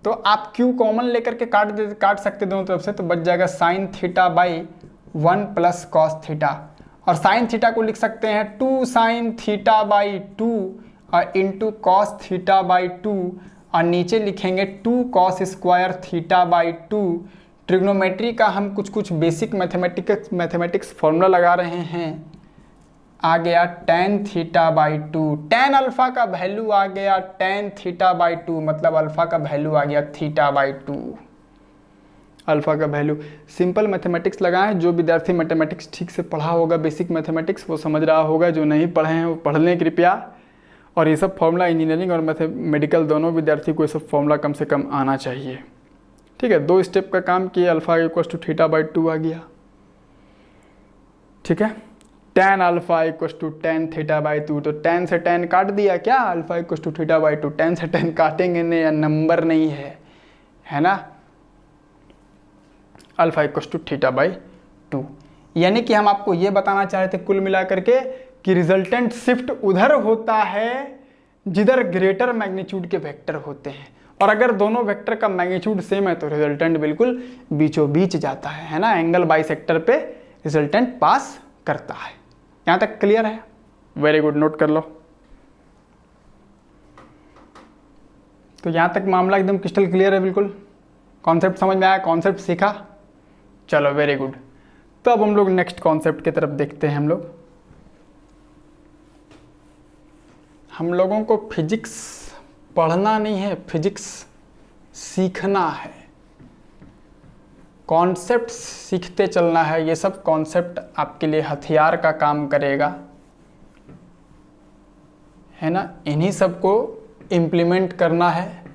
तो आप Q कॉमन लेकर के काट सकते दोनों तरफ से, तो बच जाएगा sin θ/1 + cos θ। और sin θ को लिख सकते हैं 2 sin θ/2 और इंटू cos θ/2 और नीचे लिखेंगे 2 cos स्क्वायर θ/2। ट्रिग्नोमेट्री का हम कुछ बेसिक मैथमेटिक्स फॉर्मूला लगा रहे हैं। आ गया tan θ/2, tan अल्फा का वैल्यू आ गया tan θ/2, मतलब अल्फा का वैल्यू आ गया θ/2। अल्फा का वैल्यू सिंपल मैथमेटिक्स लगाएं। जो विद्यार्थी मैथमेटिक्स ठीक से पढ़ा होगा, बेसिक मैथमेटिक्स, वो समझ रहा होगा। जो नहीं पढ़े हैं वो पढ़ लें कृपया। और ये सब फॉर्मूला इंजीनियरिंग और मेडिकल दोनों विद्यार्थी को ये सब फॉर्मूला कम से कम आना चाहिए। ठीक है, 2 स्टेप का काम किया, अल्फा = θ/2 आ गया। ठीक है, tan अल्फा = tan θ/2, तो tan से tan काट दिया क्या? अल्फा = θ/2, tan से tan काटेंगे नहीं, या नंबर नहीं है ना। अल्फा = θ/2, यानी कि हम आपको ये बताना चाह रहे थे कुल मिलाकर के कि रिजल्टेंट शिफ्ट उधर होता है जिधर ग्रेटर मैग्नीट्यूड के वेक्टर होते हैं, और अगर दोनों वेक्टर का मैग्नीट्यूड सेम है तो रिजल्टेंट बिल्कुल बीचों बीच जाता है ना। एंगल बाइसेक्टर पे रिजल्टेंट पास करता है। यहाँ तक क्लियर है? वेरी गुड, नोट कर लो। तो यहाँ तक मामला एकदम क्रिस्टल क्लियर है, बिल्कुल कॉन्सेप्ट समझ में आया, कॉन्सेप्ट सीखा। चलो वेरी गुड। तो अब हम लोग नेक्स्ट कॉन्सेप्ट की तरफ देखते हैं। हम लोगों को फिजिक्स पढ़ना नहीं है, फिजिक्स सीखना है, कॉन्सेप्ट सीखते चलना है। ये सब कॉन्सेप्ट आपके लिए हथियार का काम करेगा, है ना। इन्हीं सब को इम्प्लीमेंट करना है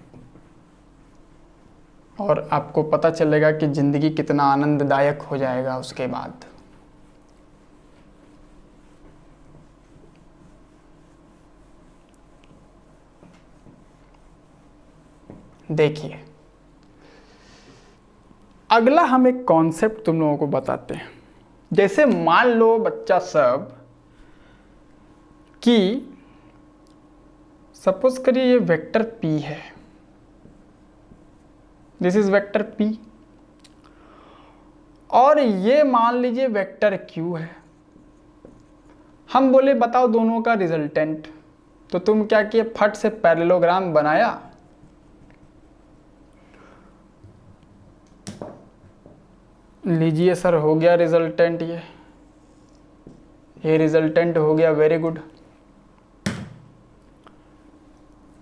और आपको पता चलेगा कि ज़िंदगी कितना आनंददायक हो जाएगा उसके बाद। देखिए, अगला हम एक कॉन्सेप्ट तुम लोगों को बताते हैं। जैसे मान लो बच्चा सब कि सपोज करिए ये वेक्टर P है, दिस इज वेक्टर P, और ये मान लीजिए वेक्टर Q है। हम बोले बताओ दोनों का रिजल्टेंट, तो तुम क्या किए, फट से पैरेललोग्राम बनाया, लीजिए सर हो गया रिजल्टेंट, ये रिजल्टेंट हो गया, वेरी गुड।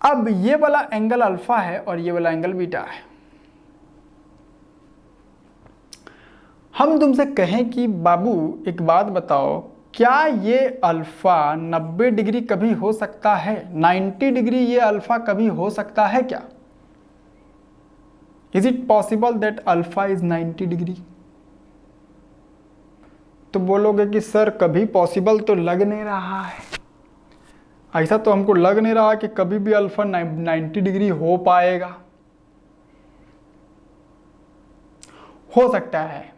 अब ये वाला एंगल अल्फा है और ये वाला एंगल बीटा है। हम तुमसे कहें कि बाबू एक बात बताओ, क्या ये अल्फा 90 डिग्री कभी हो सकता है? 90 डिग्री ये अल्फा कभी हो सकता है क्या? Is it possible that alpha is 90 degree? तो बोलोगे कि सर कभी पॉसिबल तो लग नहीं रहा है, ऐसा तो हमको लग नहीं रहा कि कभी भी अल्फा 90 डिग्री हो पाएगा। हो सकता है,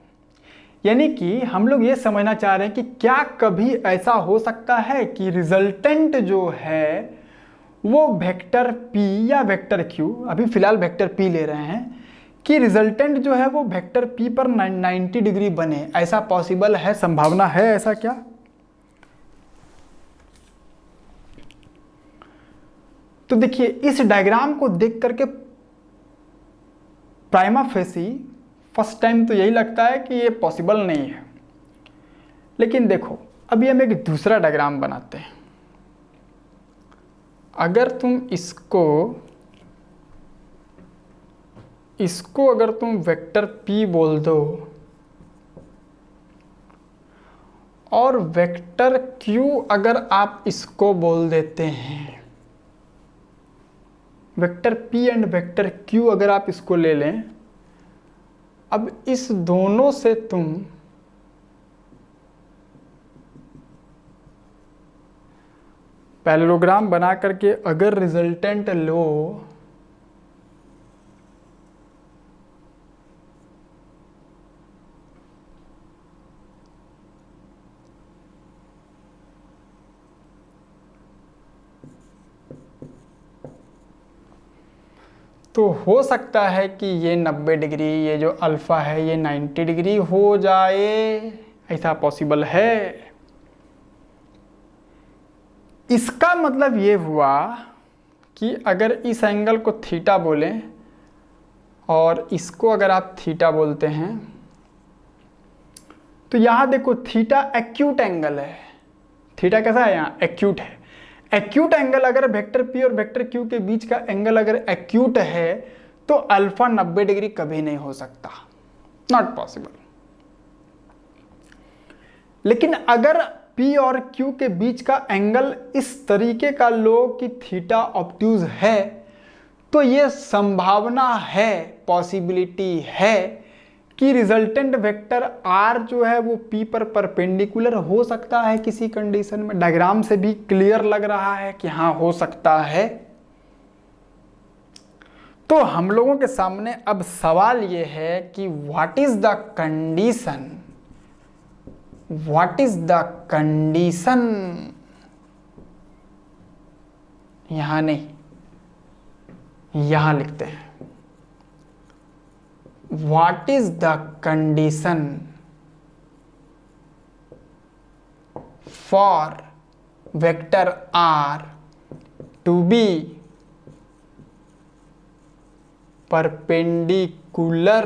यानी कि हम लोग ये समझना चाह रहे हैं कि क्या कभी ऐसा हो सकता है कि रिजल्टेंट जो है वो वेक्टर p या वेक्टर q, अभी फिलहाल वेक्टर p ले रहे हैं, कि रिजल्टेंट जो है वो वेक्टर p पर 90 डिग्री बने। ऐसा पॉसिबल है, संभावना है ऐसा क्या? तो देखिए इस डायग्राम को देख करके प्राइमा फेसी फर्स्ट टाइम तो यही लगता है कि ये पॉसिबल नहीं है, लेकिन देखो अभी हम एक दूसरा डायग्राम बनाते हैं। अगर तुम इसको अगर तुम वेक्टर p बोल दो और वेक्टर q अगर आप इसको बोल देते हैं, vector p and vector q अगर आप इसको ले लें, अब इस दोनों से तुम पैरेललोग्राम बना करके अगर रिजल्टेंट लो तो हो सकता है कि ये 90 डिग्री, ये जो अल्फ़ा है ये 90 डिग्री हो जाए, ऐसा पॉसिबल है। इसका मतलब ये हुआ कि अगर इस एंगल को थीटा बोलें और इसको अगर आप थीटा बोलते हैं, तो यहाँ देखो थीटा एक्यूट एंगल है। थीटा कैसा है? यहाँ एक्यूट है। एक्यूट एंगल अगर वेक्टर p और वेक्टर q के बीच का एंगल अगर एक्यूट है तो अल्फा 90 डिग्री कभी नहीं हो सकता, नॉट पॉसिबल। लेकिन अगर p और q के बीच का एंगल इस तरीके का लो कि थीटा ऑब्ट्यूज है, तो ये संभावना है, पॉसिबिलिटी है कि रिजल्टेंट वेक्टर r जो है वो p पर परपेंडिकुलर हो सकता है किसी कंडीशन में। डायग्राम से भी क्लियर लग रहा है कि हाँ हो सकता है। तो हम लोगों के सामने अब सवाल ये है कि what is the condition, what is the condition, यहां नहीं यहां लिखते हैं, what is the condition for vector r to be perpendicular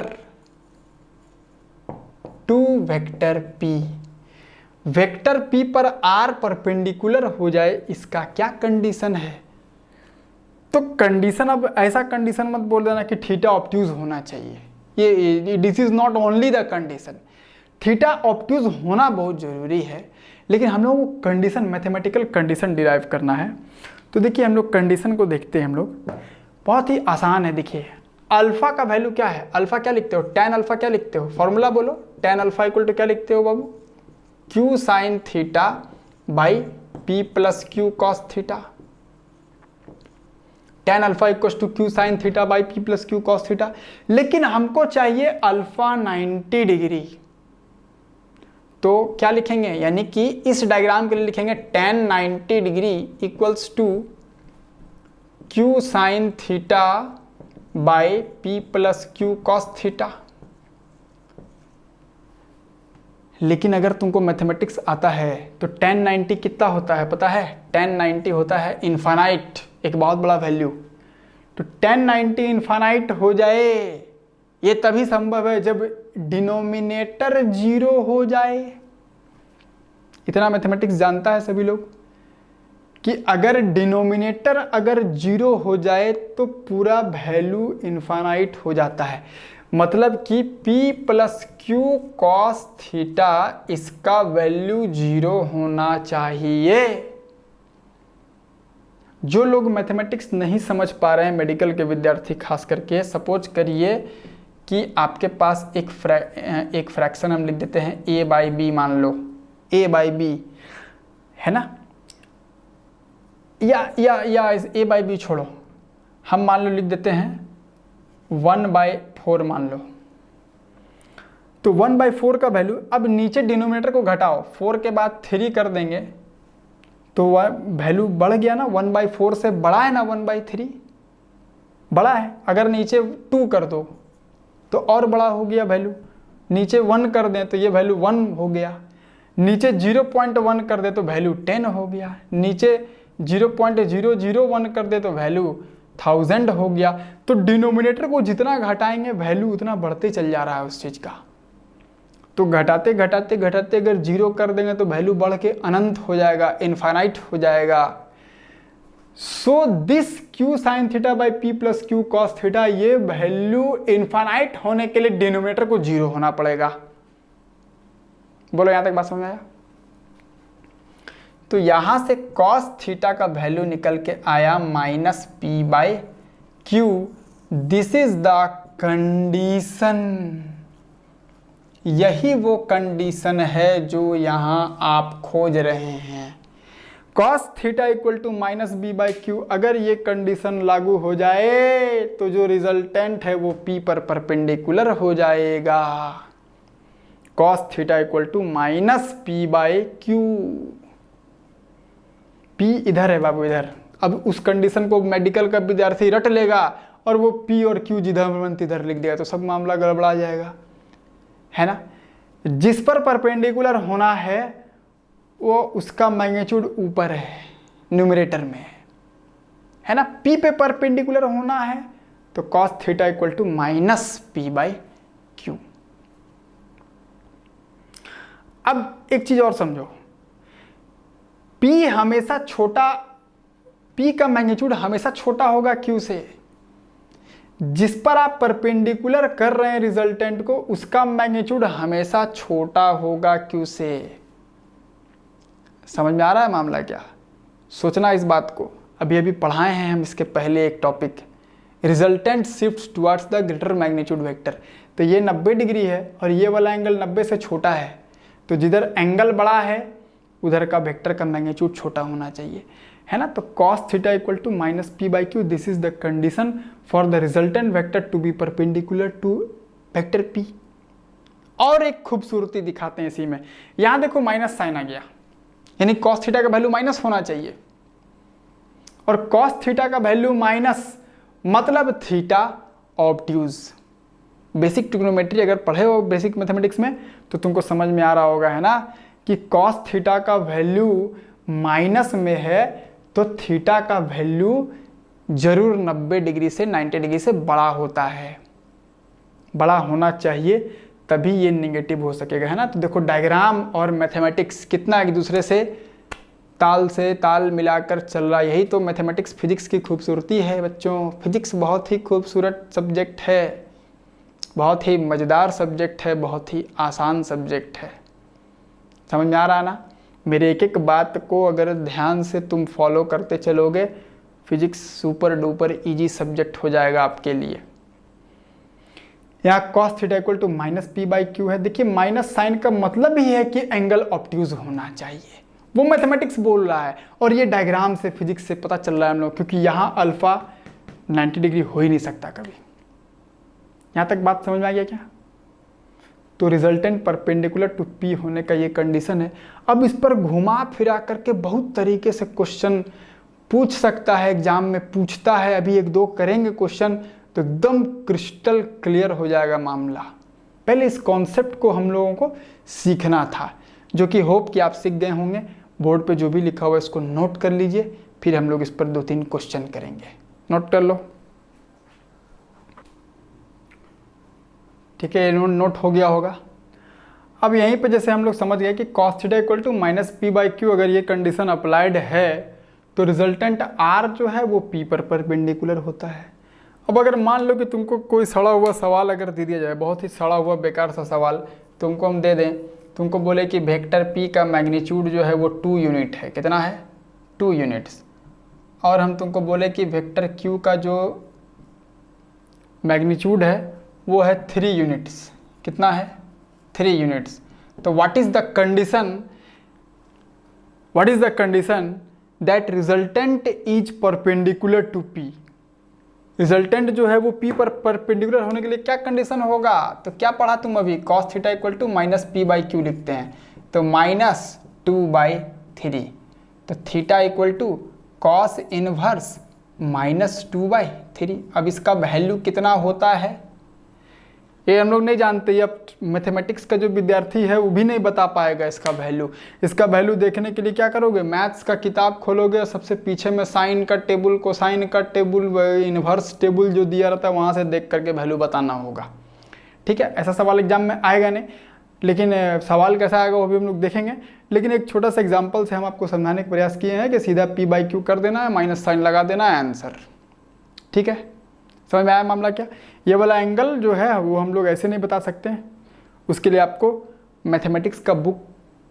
to vector p? Vector p पर r परपेंडिकुलर हो जाए, इसका क्या कंडीशन है? तो कंडीशन, अब ऐसा कंडीशन मत बोल देना कि थीटा ऑब्ट्यूज होना चाहिए। ये this is not only the condition, theta obtuse होना बहुत ज़रूरी है, लेकिन हम लोग को कंडीशन, मैथमेटिकल कंडीशन डिराइव करना है। तो देखिए हम लोग कंडीशन को देखते हैं। हम लोग बहुत ही आसान है। देखिए अल्फ़ा का वैल्यू क्या है? अल्फ़ा क्या लिखते हो? tan अल्फ़ा क्या लिखते हो? फॉर्मूला बोलो। tan अल्फ़ा इक्वल टू क्या लिखते हो बाबू? q sine theta by p plus Q cos theta. tan alpha equal to q sine theta by p plus Q cos theta. लेकिन हमको चाहिए अल्फा 90 डिग्री, तो क्या लिखेंगे? यानी कि इस डायग्राम के लिए लिखेंगे tan 90 degree equals to q sine theta by p plus Q cos theta. लेकिन अगर तुमको मैथमेटिक्स आता है तो tan 90 कितना होता है पता है? tan 90 होता है इन्फानाइट, एक बहुत बड़ा वैल्यू। तो tan 90 इन्फानाइट हो जाए, ये तभी संभव है जब डिनोमिनेटर 0 हो जाए। इतना मैथमेटिक्स जानता है सभी लोग कि अगर डिनोमिनेटर अगर 0 हो जाए तो पूरा वैल्यू इन्फानाइट हो जाता है। मतलब कि p plus Q cos theta इसका वैल्यू 0 होना चाहिए। जो लोग मैथमेटिक्स नहीं समझ पा रहे हैं, मेडिकल के विद्यार्थी खास करके, सपोज करिए कि आपके पास एक फ्रैक्शन हम लिख देते हैं a बाई बी, मान लो a बाई बी है ना, या a बाई बी छोड़ो, हम मान लो लिख देते हैं 1/4 मान लो। तो 1/4 का वैल्यू, अब नीचे डिनोमिनेटर को घटाओ, 4 के बाद 3 कर देंगे तो वह वैल्यू बढ़ गया ना, 1/4 से बड़ा है ना 1/3, बड़ा है। अगर नीचे 2 कर दो तो और बड़ा हो गया वैल्यू, नीचे 1 कर दें तो ये वैल्यू 1 हो गया, नीचे 0.1 कर दे तो वैल्यू 10 हो गया, नीचे 0.001 कर दे तो वैल्यू 1000 हो गया। तो डिनोमिनेटर को जितना घटाएंगे वैल्यू उतना बढ़ते चल जा रहा है उस चीज़ का। तो घटाते घटाते घटाते अगर 0 कर देंगे तो वैल्यू बढ़ के अनंत हो जाएगा, इनफाइनाइट हो जाएगा। So this q sin theta by P plus Q cos theta, ये वैल्यू इनफाइनाइट होने के लिए डिनोमिनेटर को 0 होना पड़ेगा। बोलो यहां तक बात समझ आया? तो यहां से कॉस थीटा का वैल्यू निकल के आया -p/q। This is the condition, यही वो कंडीशन है जो यहां आप खोज रहे हैं। cos theta equal to -b/q, अगर ये कंडीशन लागू हो जाए तो जो रिजल्टेंट है वो p पर परपेंडिकुलर हो जाएगा। cos theta equal to -p/q, p इधर है बाबू, इधर। अब उस कंडीशन को मेडिकल का विद्यार्थी रट लेगा और वो p और q जिधर इधर लिख देगा तो सब मामला गड़बड़ा जाएगा, है ना। जिस पर परपेंडिकुलर होना है वो उसका मैग्नीट्यूड ऊपर है, न्यूमरेटर में है ना। p पे परपेंडिकुलर होना है तो cos theta equal to -p/q। अब एक चीज और समझो, p हमेशा छोटा, p का मैग्नीट्यूड हमेशा छोटा होगा q से। जिस पर आप परपेंडिकुलर कर रहे हैं रिजल्टेंट को, उसका मैग्नीट्यूड हमेशा छोटा होगा q से। समझ में आ रहा है मामला क्या? सोचना इस बात को। अभी पढ़ाए हैं हम इसके पहले एक topic, resultant shifts towards the greater magnitude vector. तो ये 90 डिग्री है और ये वाला एंगल 90 से छोटा है, तो जिधर एंगल बड़ा है उधर का वेक्टर का मैग्नीट्यूड छोटा होना चाहिए, है ना। तो cos theta equal to -p/q, this is the condition for the resultant vector to be perpendicular to vector p। और एक खूबसूरती दिखाते हैं इसी में, यहां देखो माइनस साइन आ गया, यानी cos थीटा का वैल्यू माइनस होना चाहिए, और cos थीटा का वैल्यू माइनस मतलब थीटा ऑब्ट्यूज। बेसिक ट्रिग्नोमेट्री अगर पढ़े हो बेसिक मैथमेटिक्स में तो तुमको समझ में आ रहा होगा, है ना, कि cos थीटा का वैल्यू माइनस में है तो थीटा का वैल्यू जरूर 90 डिग्री से 90 डिग्री से बड़ा होता है, बड़ा होना चाहिए, तभी ये नेगेटिव हो सकेगा, है ना। तो देखो डायग्राम और मैथमेटिक्स कितना एक दूसरे से ताल मिलाकर चल रहा है। यही तो मैथमेटिक्स फिजिक्स की खूबसूरती है बच्चों। फिजिक्स बहुत ही खूबसूरत सब्जेक्ट है, बहुत ही मज़ेदार सब्जेक्ट है, बहुत ही आसान सब्जेक्ट है। समझ में आ रहा है ना? मेरे एक एक बात को अगर ध्यान से तुम फॉलो करते चलोगे, physics super duper easy subject हो जाएगा आपके लिए। यहाँ cos theta equal to -p/q है। देखिए माइनस साइन का मतलब ही है कि एंगल ऑब्ट्यूज होना चाहिए, वो मैथमेटिक्स बोल रहा है, और ये डायग्राम से फिजिक्स से पता चल रहा है हम लोग, क्योंकि यहाँ अल्फा 90 डिग्री हो ही नहीं सकता कभी। यहाँ तक बात समझ में आ गया क्या? तो रिजल्टेंट परपेंडिकुलर टू p होने का ये कंडीशन है। अब इस पर घुमा फिरा करके बहुत तरीके से क्वेश्चन पूछ सकता है, एग्जाम में पूछता है। अभी एक दो करेंगे क्वेश्चन तो एकदम क्रिस्टल क्लियर हो जाएगा मामला। पहले इस कॉन्सेप्ट को हम लोगों को सीखना था, जो कि होप कि आप सीख गए होंगे। बोर्ड पे जो भी लिखा हुआ है इसको नोट कर लीजिए, फिर हम लोग इस पर 2-3 क्वेश्चन करेंगे। नोट कर लो, ठीक है, नोट हो गया होगा। अब यहीं पे जैसे हम लोग समझ गए कि cos theta equal to -p/q, अगर ये कंडीशन अप्लाइड है तो रिजल्टेंट r जो है वो p पर परपेंडिकुलर होता है। अब अगर मान लो कि तुमको कोई सड़ा हुआ सवाल अगर दे दिया जाए, बहुत ही सड़ा हुआ बेकार सा सवाल तुमको हम दे दें, तुमको बोले कि वेक्टर p का मैग्नीट्यूड जो है वो 2 यूनिट है, कितना है? 2 यूनिट्स, और हम तुमको बोले कि वेक्टर q का जो मैग्नीट्यूड है वो है 3 यूनिट्स, कितना है? 3 यूनिट्स। तो what is the condition that resultant is perpendicular to p? Resultant जो है वो पी पर परपेंडिकुलर होने के लिए क्या कंडीशन होगा, तो क्या पढ़ा तुम अभी, cos theta equal to minus P by Q लिखते हैं, तो -2/3, तो theta equal to cos inverse -2/3। अब इसका वैल्यू कितना होता है ये हम लोग नहीं जानते, ये अब मैथमेटिक्स का जो विद्यार्थी है वो भी नहीं बता पाएगा इसका वैल्यू। इसका वैल्यू देखने के लिए क्या करोगे, मैथ्स का किताब खोलोगे और सबसे पीछे में साइन का टेबल, कोसाइन का टेबल, इन्वर्स टेबल जो दिया रहता है वहाँ से देख करके वैल्यू बताना होगा। ठीक है, ऐसा सवाल एग्जाम में आएगा नहीं, लेकिन सवाल कैसा आएगा वो भी हम लोग देखेंगे। लेकिन एक छोटा सा एग्जाम्पल से हम आपको समझाने का प्रयास किए हैं कि सीधा p/q कर देना है, माइनस साइन लगा देना है, आंसर। ठीक है, समझ में आया मामला क्या। ये वाला एंगल जो है वो हम लोग ऐसे नहीं बता सकते हैं, उसके लिए आपको मैथमेटिक्स का बुक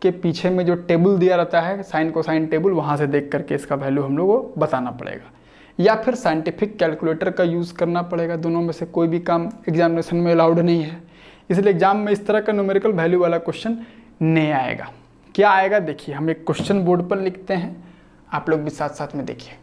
के पीछे में जो टेबल दिया रहता है, साइन कोसाइन टेबल, वहाँ से देख करके इसका वैल्यू हम लोग को बताना पड़ेगा, या फिर साइंटिफिक कैलकुलेटर का यूज़ करना पड़ेगा। दोनों में से कोई भी काम एग्जामिनेशन में अलाउड नहीं है, इसलिए एग्जाम में इस तरह का न्यूमेरिकल वैल्यू वाला क्वेश्चन नहीं आएगा। क्या आएगा देखिए, हम एक क्वेश्चन बोर्ड पर लिखते हैं, आप लोग भी साथ साथ में देखिए।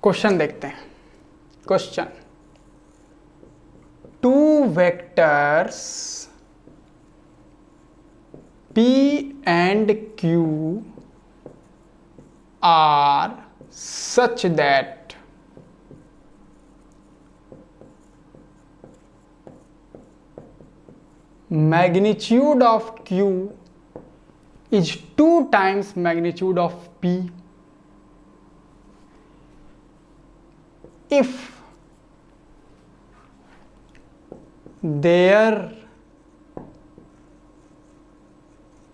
क्वेश्चन देखते हैं। Question, to vectors P and Q are such that magnitude of Q is 2 times magnitude of P if their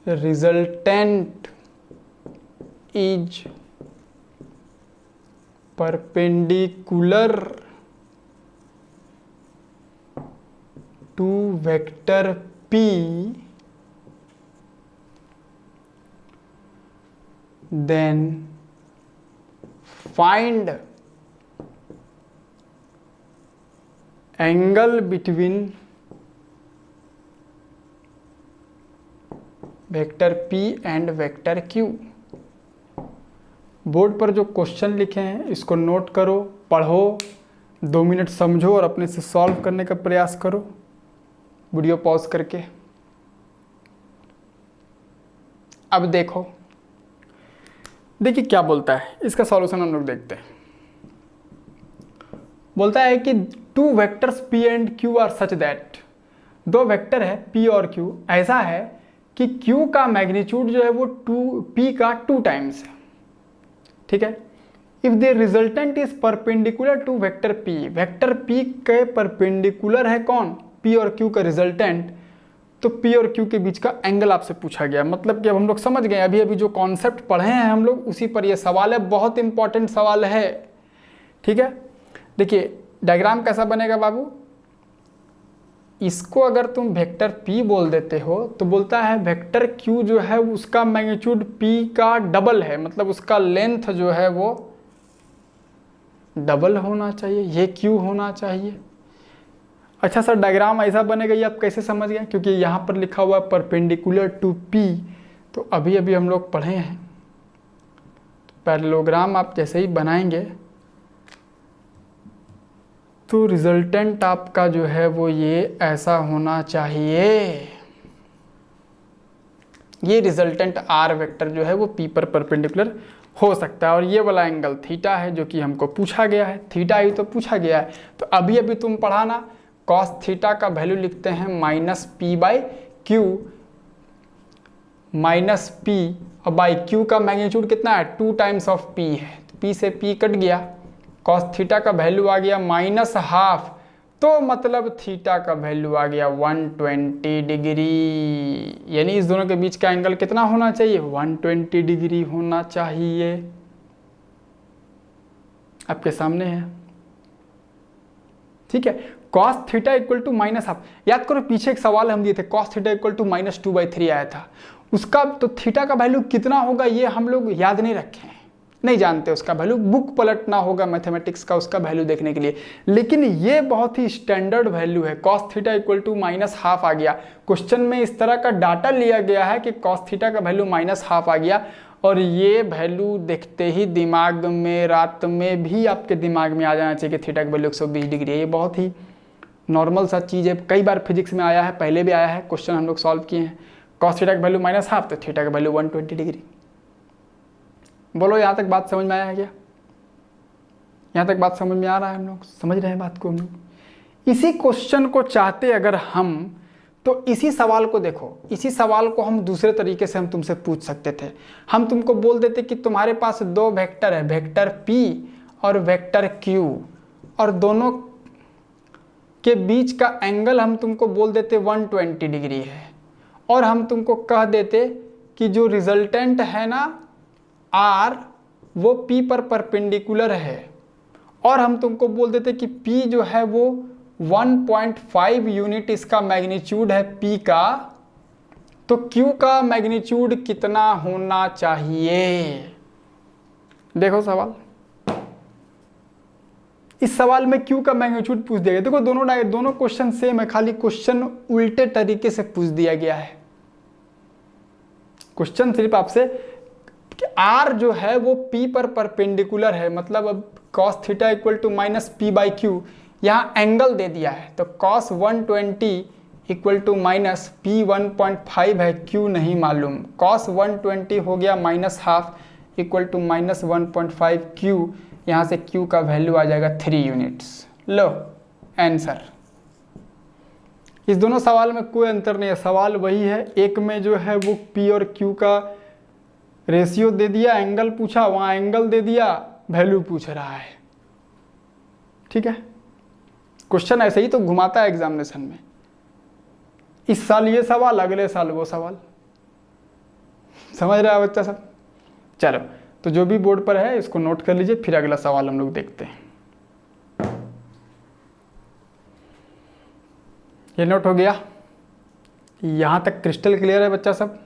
resultant is perpendicular to vector P, then find angle between vector P and vector Q। Board पर जो क्वेश्चन लिखे हैं इसको नोट करो, पढ़ो, 2 मिनट समझो और अपने से सॉल्व करने का प्रयास करो वीडियो पॉज करके। अब देखो, देखिए क्या बोलता है, इसका सॉल्यूशन हम लोग देखते हैं। बोलता है कि two vectors P and Q are such that, 2 vector है P और Q, ऐसा है कि Q का मैग्नीट्यूड जो है वो P का 2 टाइम्स है। ठीक है, if the resultant is perpendicular to vector P, vector P के परपेंडिकुलर है कौन, P और Q का रिजल्टेंट, तो P और Q के बीच का एंगल आपसे पूछा गया। मतलब कि अब हम लोग समझ गए, अभी अभी जो कॉन्सेप्ट पढ़े हैं हम लोग उसी पर यह सवाल है, बहुत इंपॉर्टेंट सवाल है। ठीक है, देखिए डायग्राम कैसा बनेगा बाबू, इसको अगर तुम वेक्टर P बोल देते हो तो बोलता है वेक्टर Q जो है उसका मैग्नीट्यूड P का डबल है, मतलब उसका लेंथ जो है वो डबल होना चाहिए, ये Q होना चाहिए। अच्छा सर डायग्राम ऐसा बनेगा, ये आप कैसे समझ गए, क्योंकि यहाँ पर लिखा हुआ परपेंडिकुलर टू P, तो अभी अभी हम लोग पढ़े हैं। तो पैरेललोग्राम आप जैसे ही बनाएंगे तो रिजल्टेंट आपका जो है वो ये ऐसा होना चाहिए, ये रिजल्टेंट R वेक्टर जो है वो P पर परपेंडिकुलर हो सकता है। और ये वाला एंगल थीटा है जो कि हमको पूछा गया है, थीटा ही तो पूछा गया है। तो अभी अभी तुम पढ़ाना, कॉस थीटा का वैल्यू लिखते हैं -P/Q, -P और बाई Q का मैग्नीट्यूड कितना है, 2 टाइम्स ऑफ P है, तो P से P कट गया, कॉस थीटा का वैल्यू आ गया -12, तो मतलब थीटा का वैल्यू आ गया 120 डिग्री, यानी इस दोनों के बीच का एंगल कितना होना चाहिए, 120 डिग्री होना चाहिए। आपके सामने है। ठीक है, cos theta equal to minus half, याद करो पीछे एक सवाल हम दिए थे, कॉस थीटा इक्वल टू -2/3 आया था, उसका तो थीटा का वैल्यू कितना होगा ये हम लोग याद नहीं रखे हैं, नहीं जानते उसका वैल्यू, बुक पलटना होगा मैथमेटिक्स का उसका वैल्यू देखने के लिए। लेकिन ये बहुत ही स्टैंडर्ड वैल्यू है, कॉस थीटा इक्वल टू -12 आ गया। क्वेश्चन में इस तरह का डाटा लिया गया है कि कॉस थीटा का वैल्यू -12 आ गया, और ये वैल्यू देखते ही दिमाग में, रात में भी आपके दिमाग में आ जाना चाहिए कि थीटा की वैल्यू 120 डिग्री है। ये बहुत ही नॉर्मल सा चीज़ है, कई बार फिजिक्स में आया है, पहले भी आया है, क्वेश्चन हम लोग सॉल्व किए हैं। कॉस थीटा की वैल्यू -12 तो थीटा की वैल्यू 120 डिग्री। बोलो यहाँ तक बात समझ में आया है क्या? यहाँ तक बात समझ में आ रहा है, हम लोग समझ रहे हैं बात को हम लोग। इसी क्वेश्चन को चाहते अगर हम, तो इसी सवाल को देखो, इसी सवाल को हम दूसरे तरीके से हम तुमसे पूछ सकते थे। हम तुमको बोल देते कि तुम्हारे पास दो वेक्टर है, वेक्टर P और वेक्टर Q, और दोनों के बीच का एंगल हम तुमको बोल देते 120 डिग्री है, और हम तुमको कह देते कि जो रिजल्टेंट है ना R वो P पर परपेंडिकुलर है, और हम तुमको बोल देते कि P जो है वो 1.5 यूनिट इसका मैग्नीट्यूड है P का, तो Q का मैग्नीट्यूड कितना होना चाहिए? देखो सवाल, इस सवाल में Q का मैग्नीट्यूड पूछ दिया गया। देखो दोनों क्वेश्चन सेम है, खाली क्वेश्चन उल्टे तरीके से पूछ दिया गया है। क्वेश्चन सिर्फ आपसे कि R जो है वो P पर परपेंडिकुलर है, मतलब अब cos theta equal to -P/Q, यहाँ एंगल दे दिया है, तो cos 120 इक्वल टू -P 1.5 है, Q नहीं मालूम, cos 120 हो गया -12 इक्वल टू -1.5 Q, यहाँ से Q का वैल्यू आ जाएगा 3 यूनिट्स। लो आंसर। इस दोनों सवाल में कोई अंतर नहीं है, सवाल वही है, एक में जो है वो P और Q का रेशियो दे दिया, एंगल पूछा, वहाँ एंगल दे दिया, वैल्यू पूछ रहा है। ठीक है, क्वेश्चन ऐसे ही तो घुमाता है एग्जामिनेशन में, इस साल ये सवाल, अगले साल वो सवाल, समझ रहा है बच्चा सब? चलो, तो जो भी बोर्ड पर है इसको नोट कर लीजिए, फिर अगला सवाल हम लोग देखते हैं। ये नोट हो गया, यहाँ तक क्रिस्टल क्लियर है बच्चा सब?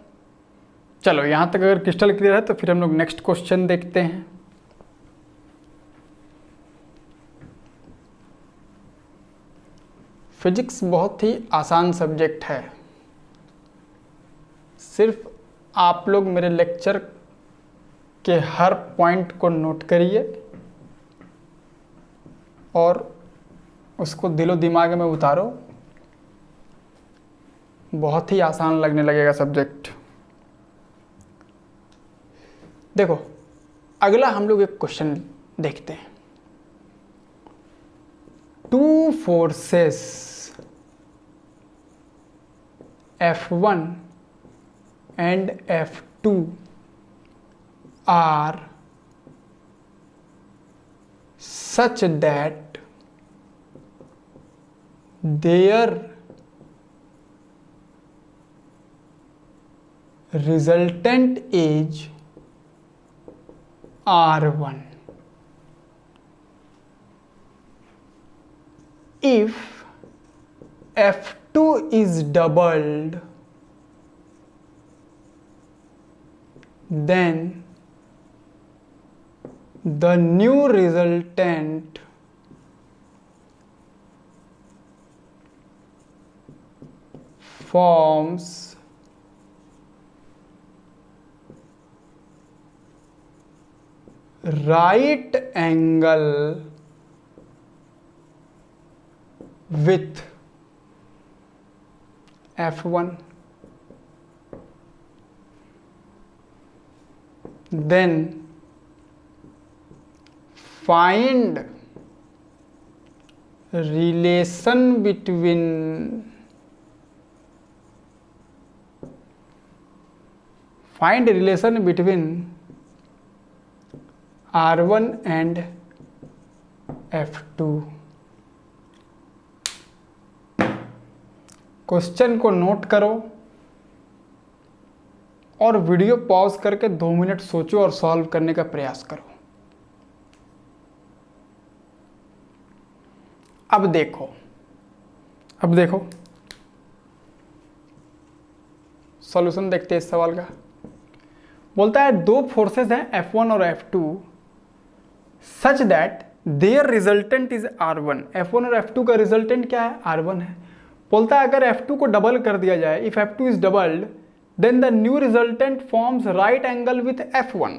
चलो, यहाँ तक अगर क्रिस्टल क्लियर है तो फिर हम लोग नेक्स्ट क्वेश्चन देखते हैं। फिजिक्स बहुत ही आसान सब्जेक्ट है, सिर्फ आप लोग मेरे लेक्चर के हर पॉइंट को नोट करिए और उसको दिलो दिमाग में उतारो, बहुत ही आसान लगने लगेगा सब्जेक्ट। देखो, अगला हम लोग एक क्वेश्चन देखते हैं। Two forces F1 and F2 are such that their resultant is R1. If F2 is doubled, then the new resultant forms right angle with F1. Then find relation between R1 and F2। Question को नोट करो और वीडियो पॉज करके 2 मिनट सोचो और सॉल्व करने का प्रयास करो। अब देखो, अब देखो सॉल्यूशन देखते हैं इस सवाल का। बोलता है दो फोर्सेस हैं F1 और F2 such that their resultant is R1। F1 और F2 का रिजल्टेंट क्या है? R1 है। बोलता है अगर F2 को डबल कर दिया जाए, if F2 is doubled then the new resultant forms right angle with F1,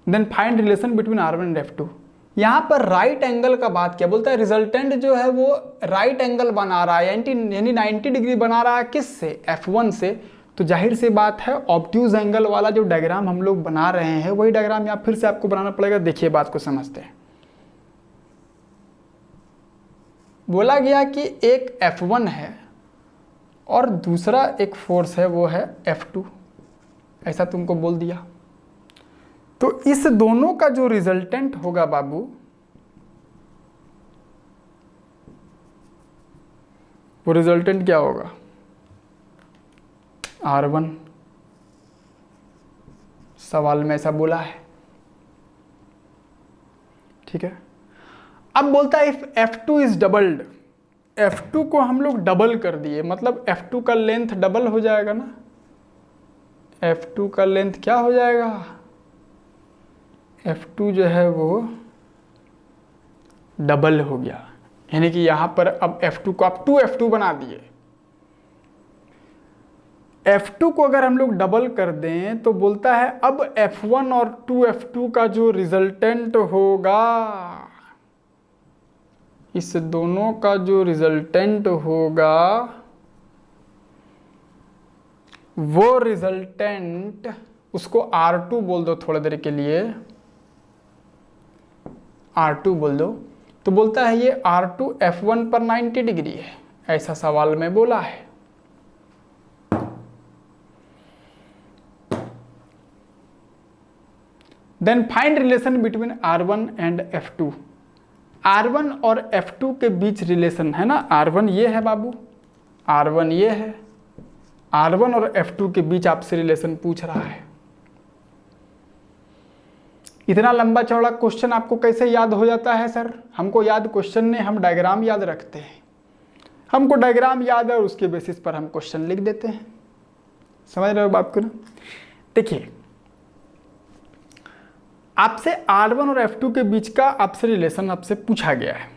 then find relation between R1 and F2। यहाँ पर राइट एंगल का बात किया। बोलता है रिजल्टेंट जो है वो राइट एंगल बना रहा है, यानी 90 डिग्री बना रहा है किससे? F1 से। तो जाहिर सी बात है ऑब्ट्यूज एंगल वाला जो डायग्राम हम लोग बना रहे हैं वही डायग्राम यहाँ फिर से आपको बनाना पड़ेगा। देखिए बात को समझते हैं। बोला गया कि एक F1 है और दूसरा एक फोर्स है वो है F2, ऐसा तुमको बोल दिया। तो इस दोनों का जो रिजल्टेंट होगा बाबू, वो रिजल्टेंट क्या होगा? R1। सवाल में ऐसा बोला है, ठीक है। अब बोलता है if F2 is doubled, F2 को हम लोग डबल कर दिए, मतलब F2 का लेंथ डबल हो जाएगा ना। F2 का लेंथ क्या हो जाएगा? F2 जो है वो डबल हो गया, यानी कि यहां पर अब F2 को आप 2F2 बना दिए। F2 को अगर हम लोग डबल कर दें तो बोलता है अब F1 और 2F2 का जो रिजल्टेंट होगा, इस दोनों का जो रिजल्टेंट होगा वो रिजल्टेंट, उसको R2 बोल दो थोड़ी देर के लिए, R2 बोल दो। तो बोलता है ये R2 F1 पर 90 डिग्री है, ऐसा सवाल में बोला है। Then find relation between R1 and F2। R1 और F2 के बीच रिलेशन है ना, R1 ये है बाबू, R1 ये है, R1 और F2 के बीच आपसे रिलेशन पूछ रहा है। इतना लंबा चौड़ा क्वेश्चन आपको कैसे याद हो जाता है सर? हमको याद क्वेश्चन नहीं, हम डायग्राम याद रखते हैं। हमको डायग्राम याद है और उसके बेसिस पर हम क्वेश्चन लिख देते हैं। समझ रहे हो बात को ना? देखिए आपसे R1 और F2 के बीच का आपसे रिलेशन आपसे पूछा गया है,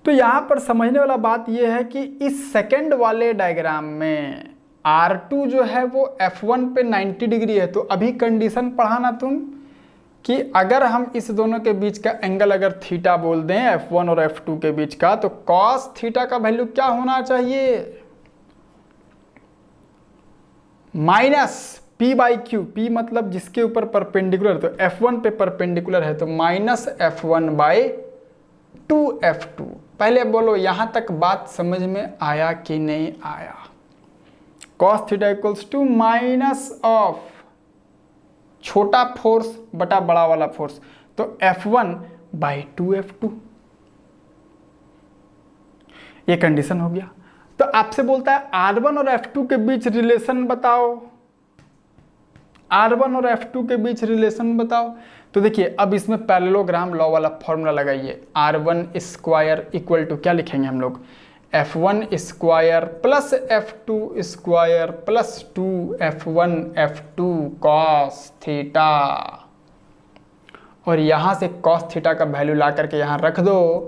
तो यहां पर समझने वाला बात यह है कि इस सेकंड वाले डायग्राम में R2 जो है वो F1 पे 90 डिग्री है। तो अभी कंडीशन पढ़ा ना तुम कि अगर हम इस दोनों के बीच का एंगल अगर थीटा बोल दें F1 और F2 के बीच का, तो कॉस थीटा का वैल्यू क्या होना चाहिए? Minus P/Q। P मतलब जिसके ऊपर परपेंडिकुलर, तो F1 पे परपेंडिकुलर है तो माइनस F1/2F2। पहले बोलो यहां तक बात समझ में आया कि नहीं आया? cos theta equals to minus of छोटा फोर्स बटा बड़ा वाला फोर्स, तो F1/2F2। ये कंडीशन हो गया। तो आपसे बोलता है R1 और F2 के बीच रिलेशन बताओ, R1 और F2 के बीच रिलेशन बताओ। तो देखिए अब इसमें पैरेललोग्राम लॉ वाला फॉर्मूला लगाइए। R1 स्क्वायर इक्वल टू क्या लिखेंगे हम लोग? F1 square plus F2 square plus 2F1 F2 cos theta, और यहाँ से कॉस थीटा का वैल्यू ला करके यहाँ रख दो,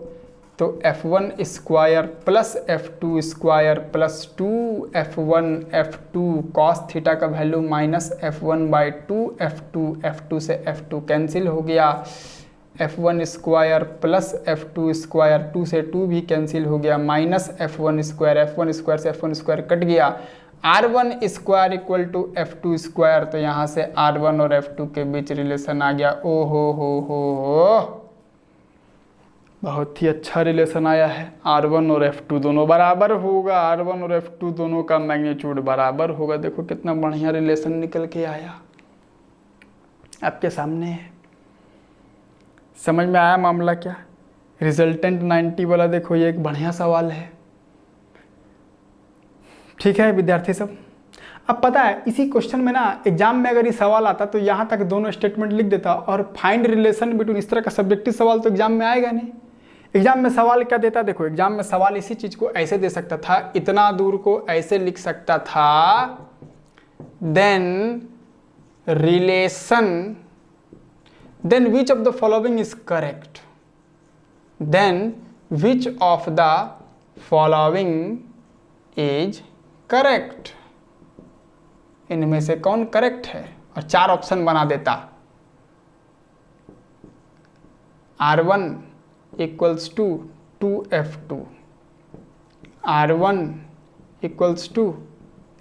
तो F1 square plus F2 square plus 2F1 F2 cos theta का वैल्यू माइनस F1/2F2, F2 से F2 कैंसिल हो गया, F1 square plus F2 square, 2 से 2 भी कैंसिल हो गया, minus F1 square, F1 square से F1 स्क्वायर कट गया, R1 square equal to F2 square. तो यहाँ से R1 और F2 के बीच रिलेशन आ गया। ओ हो, बहुत ही अच्छा रिलेशन आया है। R1 और F2 दोनों बराबर होगा, R1 और F2 दोनों का मैग्नीट्यूड बराबर होगा। देखो कितना बढ़िया रिलेशन निकल के आया, आपके सामने है। समझ में आया मामला क्या? रिजल्टेंट 90 वाला देखो, ये एक बढ़िया सवाल है। ठीक है विद्यार्थी सब, अब पता है इसी क्वेश्चन में ना एग्जाम में अगर ये सवाल आता तो यहाँ तक दोनों स्टेटमेंट लिख देता, और फाइंड रिलेशन बिटवीन इस तरह का सब्जेक्टिव सवाल तो एग्जाम में आएगा नहीं। एग्जाम में सवाल क्या देता, देखो एग्जाम में सवाल इसी चीज को ऐसे दे सकता था, इतना दूर को ऐसे लिख सकता था, then relation, then which of the following is correct, then which of the following is correct, इनमें से कौन करेक्ट है, और 4 ऑप्शन बना देता। R1 equals to 2F2, R1 equals to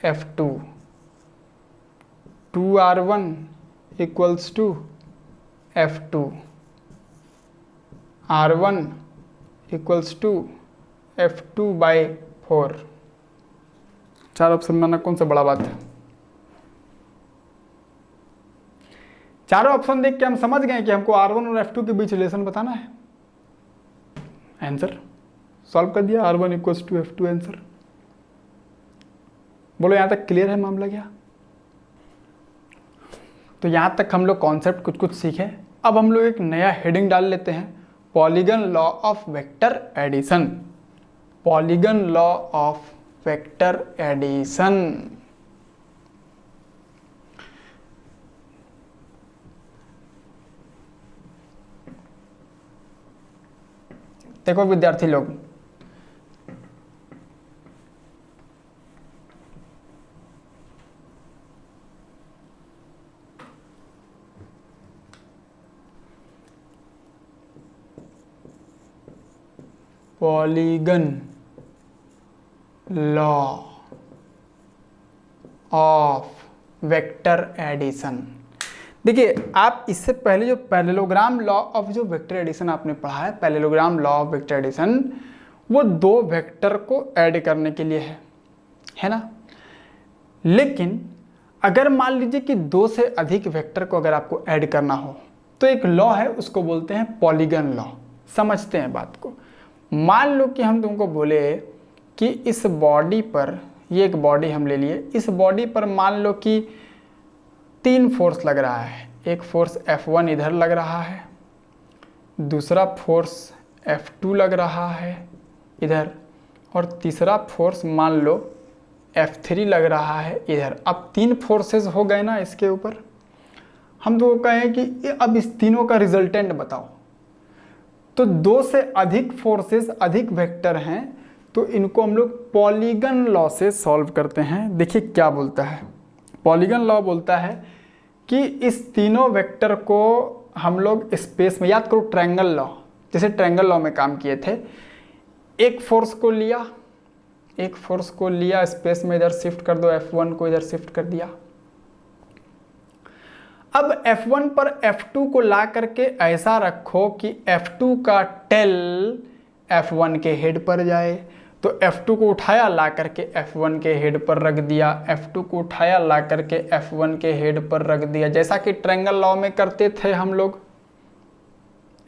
F2, 2R1 equals to F2, R1 equals to F2/4। 4 option बनाना कौन सा बड़ा बात है। चारों ऑप्शन देख के हम समझ गए कि हमको R1 और F2 के बीच रिलेशन बताना है। आंसर सॉल्व कर दिया, R1 equals to F2 answer. बोलो यहां तक क्लियर है मामला क्या। तो यहां तक हम लोग कॉन्सेप्ट कुछ कुछ सीखे। अब हम लोग एक नया हेडिंग डाल लेते हैं, polygon law of vector addition. Polygon law of vector addition. देखो विद्यार्थी लोग, polygon law of vector addition. देखिए आप इससे पहले जो पैरेललोग्राम लॉ ऑफ जो वेक्टर एडिशन आपने पढ़ा है, parallelogram law of vector addition, वो 2 वेक्टर को ऐड करने के लिए है ना। लेकिन अगर मान लीजिए कि 2 से अधिक वेक्टर को अगर आपको ऐड करना हो तो एक लॉ है, उसको बोलते हैं पॉलीगन लॉ। समझते हैं बात को। मान लो कि हम तुमको बोले कि इस बॉडी पर, ये एक बॉडी हम ले लिए, इस बॉडी पर मान लो कि 3 फोर्स लग रहा है। एक फोर्स F1 इधर लग रहा है, दूसरा फोर्स F2 लग रहा है इधर, और तीसरा फोर्स मान लो F3 लग रहा है इधर। अब 3 फोर्सेस हो गए ना इसके ऊपर। हम तो कहें कि अब इस तीनों का रिजल्टेंट बताओ। तो 2 से अधिक फोर्सेस, अधिक वेक्टर हैं, तो इनको हम लोग पॉलीगन लॉ से सॉल्व करते हैं। देखिए क्या बोलता है पॉलीगन लॉ, बोलता है कि इस तीनों वेक्टर को हम लोग स्पेस में, याद करो ट्रायंगल लॉ, जैसे ट्रायंगल लॉ में काम किए थे। एक फोर्स को लिया स्पेस में, इधर शिफ्ट कर दो, F1 को इधर शिफ्ट कर दिया। अब F1 पर F2 को ला करके ऐसा रखो कि F2 का टेल F1 के हेड पर जाए। तो F2 को उठाया ला करके F1 के हेड पर रख दिया, F2 को उठाया ला करके F1 के हेड पर रख दिया, जैसा कि ट्रायंगल लॉ में करते थे हम लोग।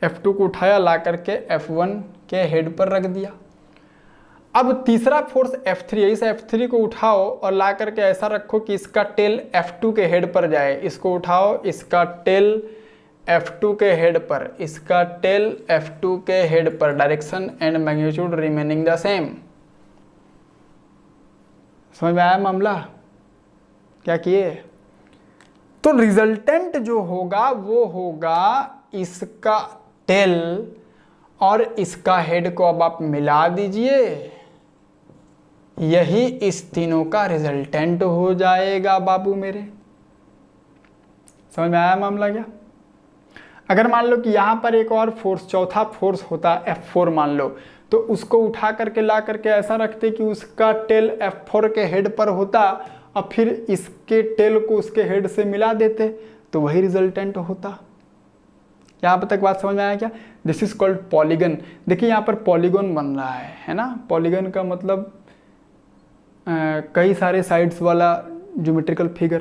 F2 को उठाया ला करके F1 के हेड पर रख दिया। अब तीसरा फोर्स F3 है, इस F3 को उठाओ और ला करके ऐसा रखो कि इसका टेल F2 के हेड पर जाए। इसको उठाओ, इसका टेल F2 के हेड पर, इसका टेल F2 के हेड पर, direction and magnitude remaining the same. समझ में आया मामला क्या किए। तो रिजल्टेंट जो होगा वो होगा इसका टेल और इसका हेड को अब आप मिला दीजिए, यही इस तीनों का रिजल्टेंट हो जाएगा बाबू मेरे। समझ में आया मामला क्या। अगर मान लो कि यहां पर एक और फोर्स, चौथा फोर्स होता F4 मान लो, तो उसको उठा करके ला करके ऐसा रखते कि उसका टेल F4 के हेड पर होता और फिर इसके टेल को उसके हेड से मिला देते, तो वही रिजल्टेंट होता। यहाँ पर तक बात समझ में आया क्या। This is called polygon. देखिए यहाँ पर पॉलीगन बन रहा है ना। पॉलीगन का मतलब कई सारे साइड्स वाला ज्योमेट्रिकल फिगर।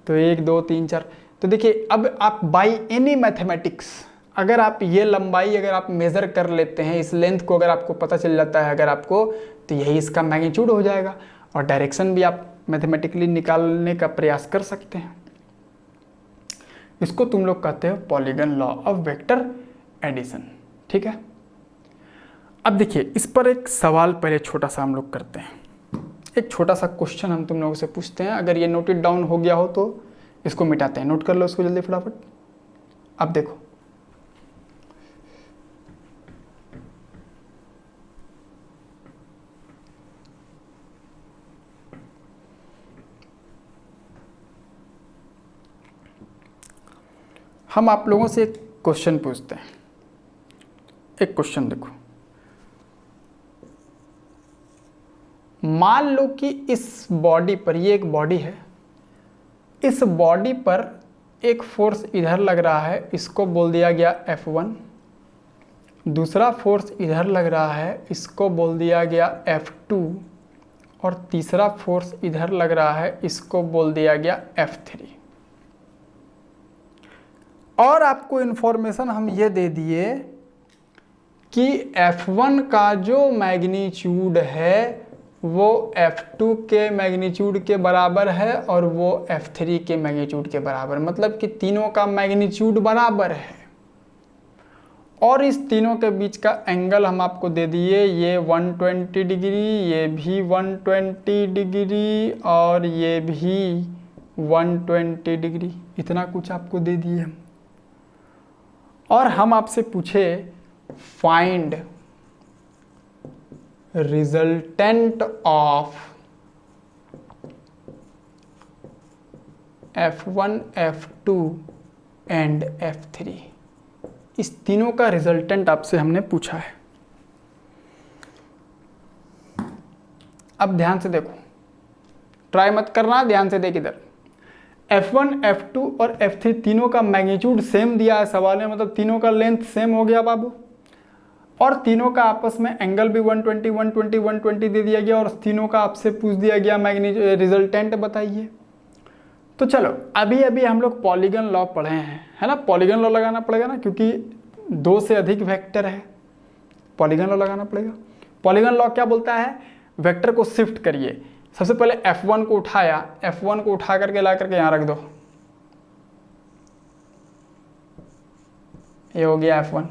तो 1 2 3 4। तो देखिए अब आप बाय एनी मैथमेटिक्स, अगर आप ये लंबाई अगर आप मेज़र कर लेते हैं, इस लेंथ को अगर आपको पता चल जाता है अगर आपको, तो यही इसका मैग्नीट्यूड हो जाएगा। और डायरेक्शन भी आप मैथमेटिकली निकालने का प्रयास कर सकते हैं। इसको तुम लोग कहते हो polygon law of vector addition. ठीक है। अब देखिए इस पर एक सवाल पहले छोटा सा हम लोग करते हैं। एक छोटा सा क्वेश्चन हम तुम लोगों से पूछते हैं, अगर ये नोटेड डाउन हो गया हो तो इसको मिटाते हैं। नोट कर लो इसको जल्दी फटाफट। अब देखो, हम आप लोगों से एक क्वेश्चन पूछते हैं। एक क्वेश्चन देखो, मान लो कि इस बॉडी पर, ये एक बॉडी है, इस बॉडी पर एक फोर्स इधर लग रहा है, इसको बोल दिया गया F1। दूसरा फोर्स इधर लग रहा है, इसको बोल दिया गया F2। और तीसरा फोर्स इधर लग रहा है, इसको बोल दिया गया F3। और आपको इन्फॉर्मेशन हम ये दे दिए कि F1 का जो मैग्नीट्यूड है वो F2 के मैग्नीट्यूड के बराबर है और वो F3 के मैग्नीट्यूड के बराबर, मतलब कि तीनों का मैग्नीट्यूड बराबर है। और इस तीनों के बीच का एंगल हम आपको दे दिए, ये 120 डिग्री, ये भी 120 डिग्री और ये भी 120 डिग्री, इतना कुछ आपको दे दिए हम। और हम आपसे पूछे find resultant of F1, F2 and F3। इस तीनों का रिजल्टेंट आपसे हमने पूछा है। अब ध्यान से देखो, ट्राई मत करना, ध्यान से देख इधर। F1, F2 और F3 तीनों का मैग्नीट्यूड सेम दिया है सवाल में, मतलब तीनों का लेंथ सेम हो गया बाबू। और तीनों का आपस में एंगल भी 120, 120, 120 दे दिया गया। और तीनों का आपसे पूछ दिया गया मैग्नीट्यूड रिजल्टेंट बताइए। तो चलो अभी अभी हम लोग पॉलीगन लॉ पढ़े हैं, है ना। पॉलीगन लॉ लगाना पड़ेगा ना, क्योंकि 2 से अधिक वेक्टर है, पॉलीगन लॉ लगाना पड़ेगा। पॉलीगन लॉ क्या बोलता है, वेक्टर को शिफ्ट करिए। सबसे पहले F1 को उठाया, F1 को उठा करके ला करके यहाँ रख दो, ये हो गया F1।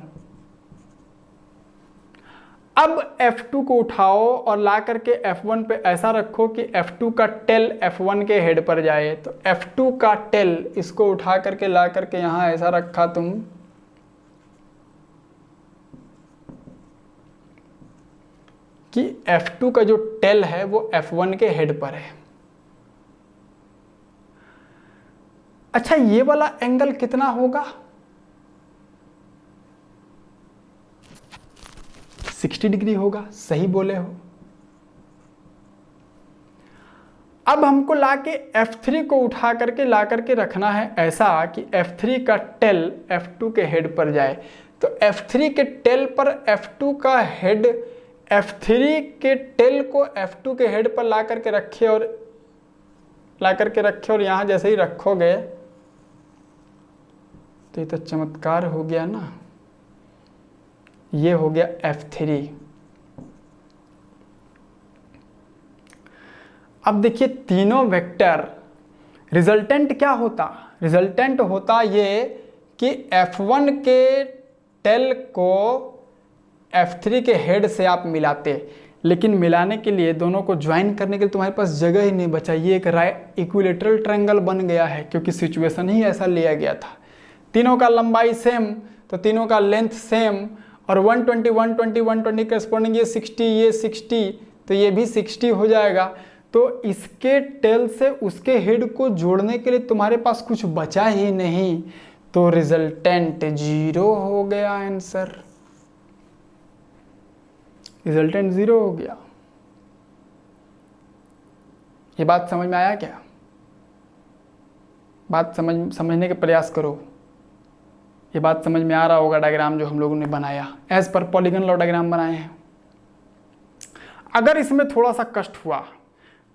अब F2 को उठाओ और ला करके F1 पे ऐसा रखो कि F2 का टेल F1 के हेड पर जाए। तो F2 का टेल इसको उठा करके ला करके यहाँ ऐसा रखा तुम, कि F2 का जो टेल है वो F1 के हेड पर है। अच्छा, ये वाला एंगल कितना होगा, 60 डिग्री होगा, सही बोले हो। अब हमको लाके F3 को उठा करके ला करके रखना है ऐसा कि F3 का टेल F2 के हेड पर जाए। तो F3 के टेल पर F2 का हेड, F3 के टेल को F2 के हेड पर ला करके रखे और यहां जैसे ही रखोगे तो ये तो चमत्कार हो गया ना, ये हो गया F3। अब देखिए तीनों वेक्टर, रिजल्टेंट क्या होता, रिजल्टेंट होता ये कि F1 के टेल को F3 के हेड से आप मिलाते, लेकिन मिलाने के लिए, दोनों को ज्वाइन करने के लिए तुम्हारे पास जगह ही नहीं बचा। ये एक इक्विलेटरल ट्रायंगल बन गया है, क्योंकि सिचुएशन ही ऐसा लिया गया था। तीनों का लंबाई सेम, तो तीनों का लेंथ सेम, और 120, 120, 120 करस्पॉन्डिंग ये 60, ये 60, तो ये भी 60 हो जाएगा। तो इसके टेल से उसके हेड को जोड़ने के लिए तुम्हारे पास कुछ बचा ही नहीं, तो रिजल्टेंट 0 हो गया। आंसर रिजल्टेंट 0 हो गया। ये बात समझ में आया क्या? बात समझने के प्रयास करो। ये बात समझ में आ रहा होगा डायग्राम जो हम लोगों ने बनाया, as per polygon law diagram बनाए हैं। अगर इसमें थोड़ा सा कष्ट हुआ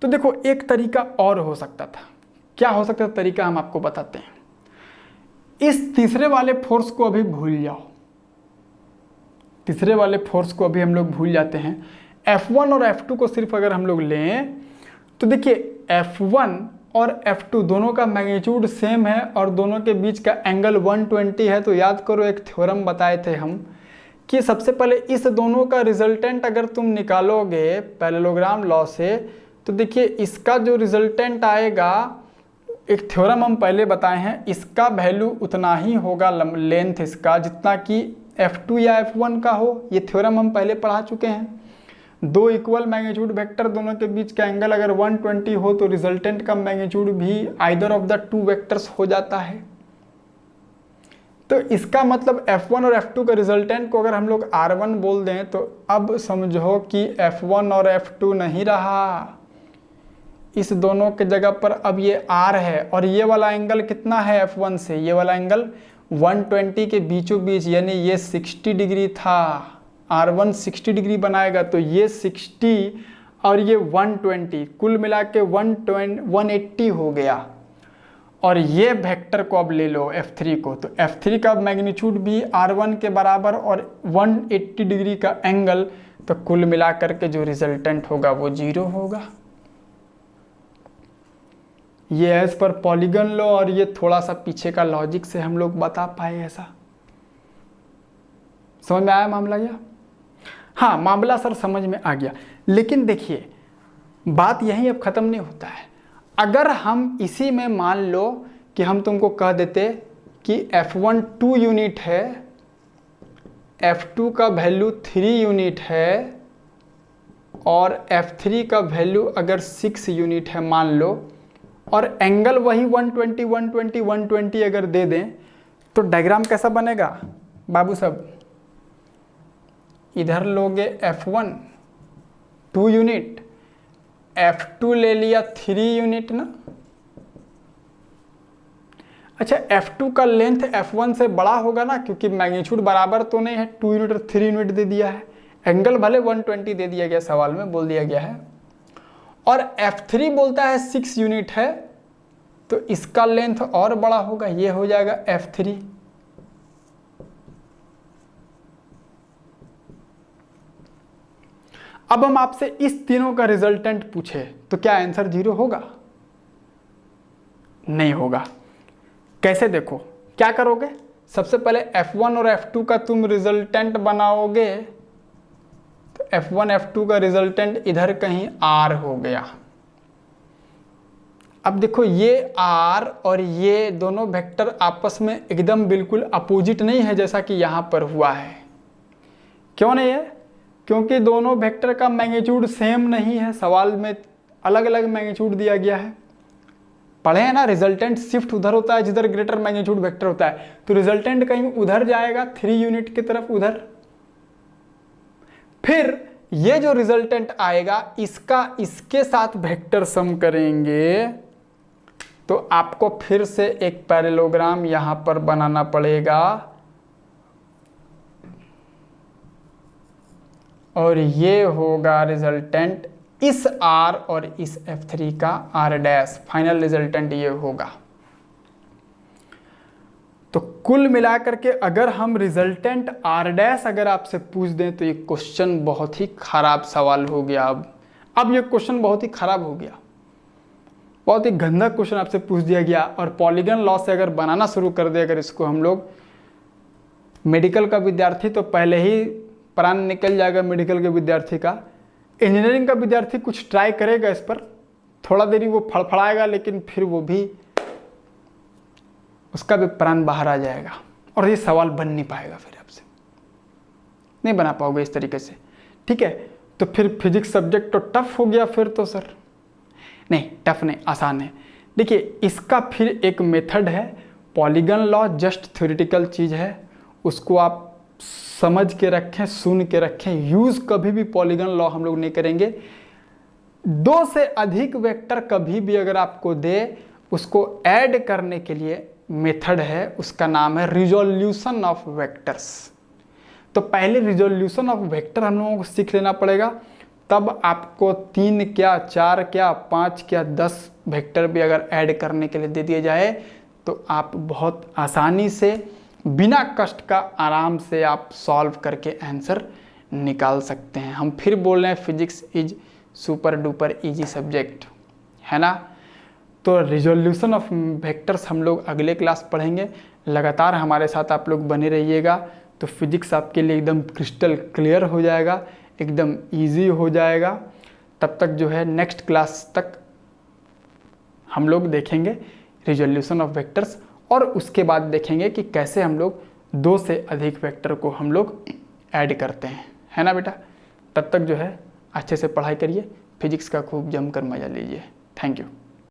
तो देखो एक तरीका और हो सकता था। क्या हो सकता था तरीका, हम आपको बताते हैं। इस तीसरे वाले फोर्स को अभी भूल जाओ, तीसरे वाले फोर्स को अभी हम लोग भूल जाते हैं। F1 और F2 को सिर्फ अगर हम लोग लें तो देखिए F1 और F2 दोनों का मैग्नीट्यूड सेम है और दोनों के बीच का एंगल 120 है। तो याद करो, एक थ्योरम बताए थे हम कि सबसे पहले इस दोनों का रिजल्टेंट अगर तुम निकालोगे पैरेललोग्राम लॉ से, तो देखिए इसका जो रिजल्टेंट आएगा, एक थ्योरम हम पहले बताए हैं, इसका वैल्यू उतना ही होगा लेंथ इसका जितना कि F2 या F1 का हो। ये थ्योरम हम पहले पढ़ा चुके हैं। दो इक्वल मैग्नीट्यूड वेक्टर दोनों के बीच का एंगल अगर 120 हो तो रिजल्टेंट का मैग्नीट्यूड भी either of the two vectors हो जाता है। तो इसका मतलब F1 और F2 का रिजल्टेंट को अगर हम लोग R1 बोल दें तो अब समझो कि F1 और F2 नहीं रहा, इस दोनों के जगह पर अब ये R है। और ये वाला एंगल कितना है F1 से, ये वाला एंगल 120 के बीचों बीच, यानी ये 60 डिग्री था। R1 60 डिग्री बनाएगा तो ये 60 और ये 120 कुल मिला के 180 हो गया। और ये वेक्टर को अब ले लो F3 को, तो F3 का मैग्नीट्यूड भी R1 के बराबर और 180 डिग्री का एंगल, तो कुल मिला करके जो रिजल्टेंट होगा वो 0 होगा। ये एज पर पॉलीगन लॉ, और ये थोड़ा सा पीछे का लॉजिक से हम लोग बता पाए। ऐसा समझ में आया मामला? या हाँ, मामला सर समझ में आ गया। लेकिन देखिए बात यहीं अब ख़त्म नहीं होता है। अगर हम इसी में मान लो कि हम तुमको कह देते कि F1 2 यूनिट है, F2 का वैल्यू 3 यूनिट है और F3 का वैल्यू अगर 6 यूनिट है मान लो, और एंगल वही 120 120 120 अगर दे दें, तो डायग्राम कैसा बनेगा बाबू साहब? इधर लोगे F1 2 यूनिट, F2 ले लिया 3 यूनिट ना। अच्छा, F2 का लेंथ F1 से बड़ा होगा ना, क्योंकि मैग्नीट्यूड बराबर तो नहीं है, 2 यूनिट और 3 यूनिट दे दिया है। एंगल भले 120 दे दिया गया, सवाल में बोल दिया गया है, और F3 बोलता है 6 यूनिट है, तो इसका लेंथ और बड़ा होगा, ये हो जाएगा F3। अब हम आपसे इस तीनों का रिजल्टेंट पूछे तो क्या आंसर 0 होगा? नहीं होगा। कैसे? देखो क्या करोगे, सबसे पहले F1 और F2 का तुम रिजल्टेंट बनाओगे, तो F1 F2 का रिजल्टेंट इधर कहीं R हो गया। अब देखो ये R और ये दोनों वेक्टर आपस में एकदम बिल्कुल अपोजिट नहीं है जैसा कि यहाँ पर हुआ है। क्यों नहीं है? क्योंकि दोनों वेक्टर का मैग्नीट्यूड सेम नहीं है, सवाल में अलग अलग मैग्नीट्यूड दिया गया है। पढ़े हैं ना, रिजल्टेंट शिफ्ट उधर होता है जिधर ग्रेटर मैग्नीट्यूड वेक्टर होता है, तो रिजल्टेंट कहीं उधर जाएगा 3 यूनिट की तरफ उधर। फिर ये जो रिजल्टेंट आएगा इसका इसके साथ वेक्टर सम करेंगे, तो आपको फिर से एक पैरेललोग्राम यहां पर बनाना पड़ेगा, और ये होगा रिजल्टेंट इस R और इस F3 का R', फाइनल रिजल्टेंट ये होगा। तो कुल मिलाकर के अगर हम रिजल्टेंट R' अगर आपसे पूछ दें तो ये क्वेश्चन बहुत ही खराब सवाल हो गया। अब ये क्वेश्चन बहुत ही खराब हो गया, बहुत ही गंदा क्वेश्चन आपसे पूछ दिया गया। और पॉलीगन लॉ से अगर बनाना शुरू कर दे अगर इसको हम लोग, मेडिकल का विद्यार्थी तो पहले ही प्राण निकल जाएगा मेडिकल के विद्यार्थी का। इंजीनियरिंग का विद्यार्थी कुछ ट्राई करेगा इस पर, थोड़ा देरी वो फड़फड़ाएगा, लेकिन फिर वो भी, उसका भी प्राण बाहर आ जाएगा और ये सवाल बन नहीं पाएगा, फिर आपसे नहीं बना पाओगे इस तरीके से। ठीक है, तो फिर फिजिक्स सब्जेक्ट तो टफ हो गया फिर तो सर। नहीं, टफ नहीं, आसान है। देखिए इसका फिर एक मेथड है, पॉलीगन लॉ जस्ट थ्योरेटिकल चीज़ है, उसको आप समझ के रखें, सुन के रखें। यूज़ कभी भी पॉलीगन लॉ हम लोग नहीं करेंगे। 2 से अधिक वेक्टर कभी भी अगर आपको दे, उसको ऐड करने के लिए मेथड है, उसका नाम है रिजोल्यूशन ऑफ वेक्टर्स। तो पहले रिजोल्यूशन ऑफ वेक्टर हम लोगों को सीख लेना पड़ेगा, तब आपको 3 क्या 4 क्या 5 क्या 10 वेक्टर भी अगर ऐड करने के लिए दे दिए जाए तो आप बहुत आसानी से बिना कष्ट का आराम से आप सॉल्व करके आंसर निकाल सकते हैं। हम फिर बोल रहे हैं physics is super duper easy subject, है ना। तो रिजोल्यूशन ऑफ वेक्टर्स हम लोग अगले क्लास पढ़ेंगे। लगातार हमारे साथ आप लोग बने रहिएगा। तो फिजिक्स आपके लिए एकदम क्रिस्टल क्लियर हो जाएगा, एकदम इजी हो जाएगा। तब तक जो है नेक्स्ट क्लास तक हम लोग देखेंगे रिजोल्यूशन ऑफ वेक्टर्स, और उसके बाद देखेंगे कि कैसे हम लोग 2 से अधिक वेक्टर को हम लोग ऐड करते हैं, है ना बेटा। तब तक जो है अच्छे से पढ़ाई करिए, फिजिक्स का खूब जमकर मज़ा लीजिए। Thank you.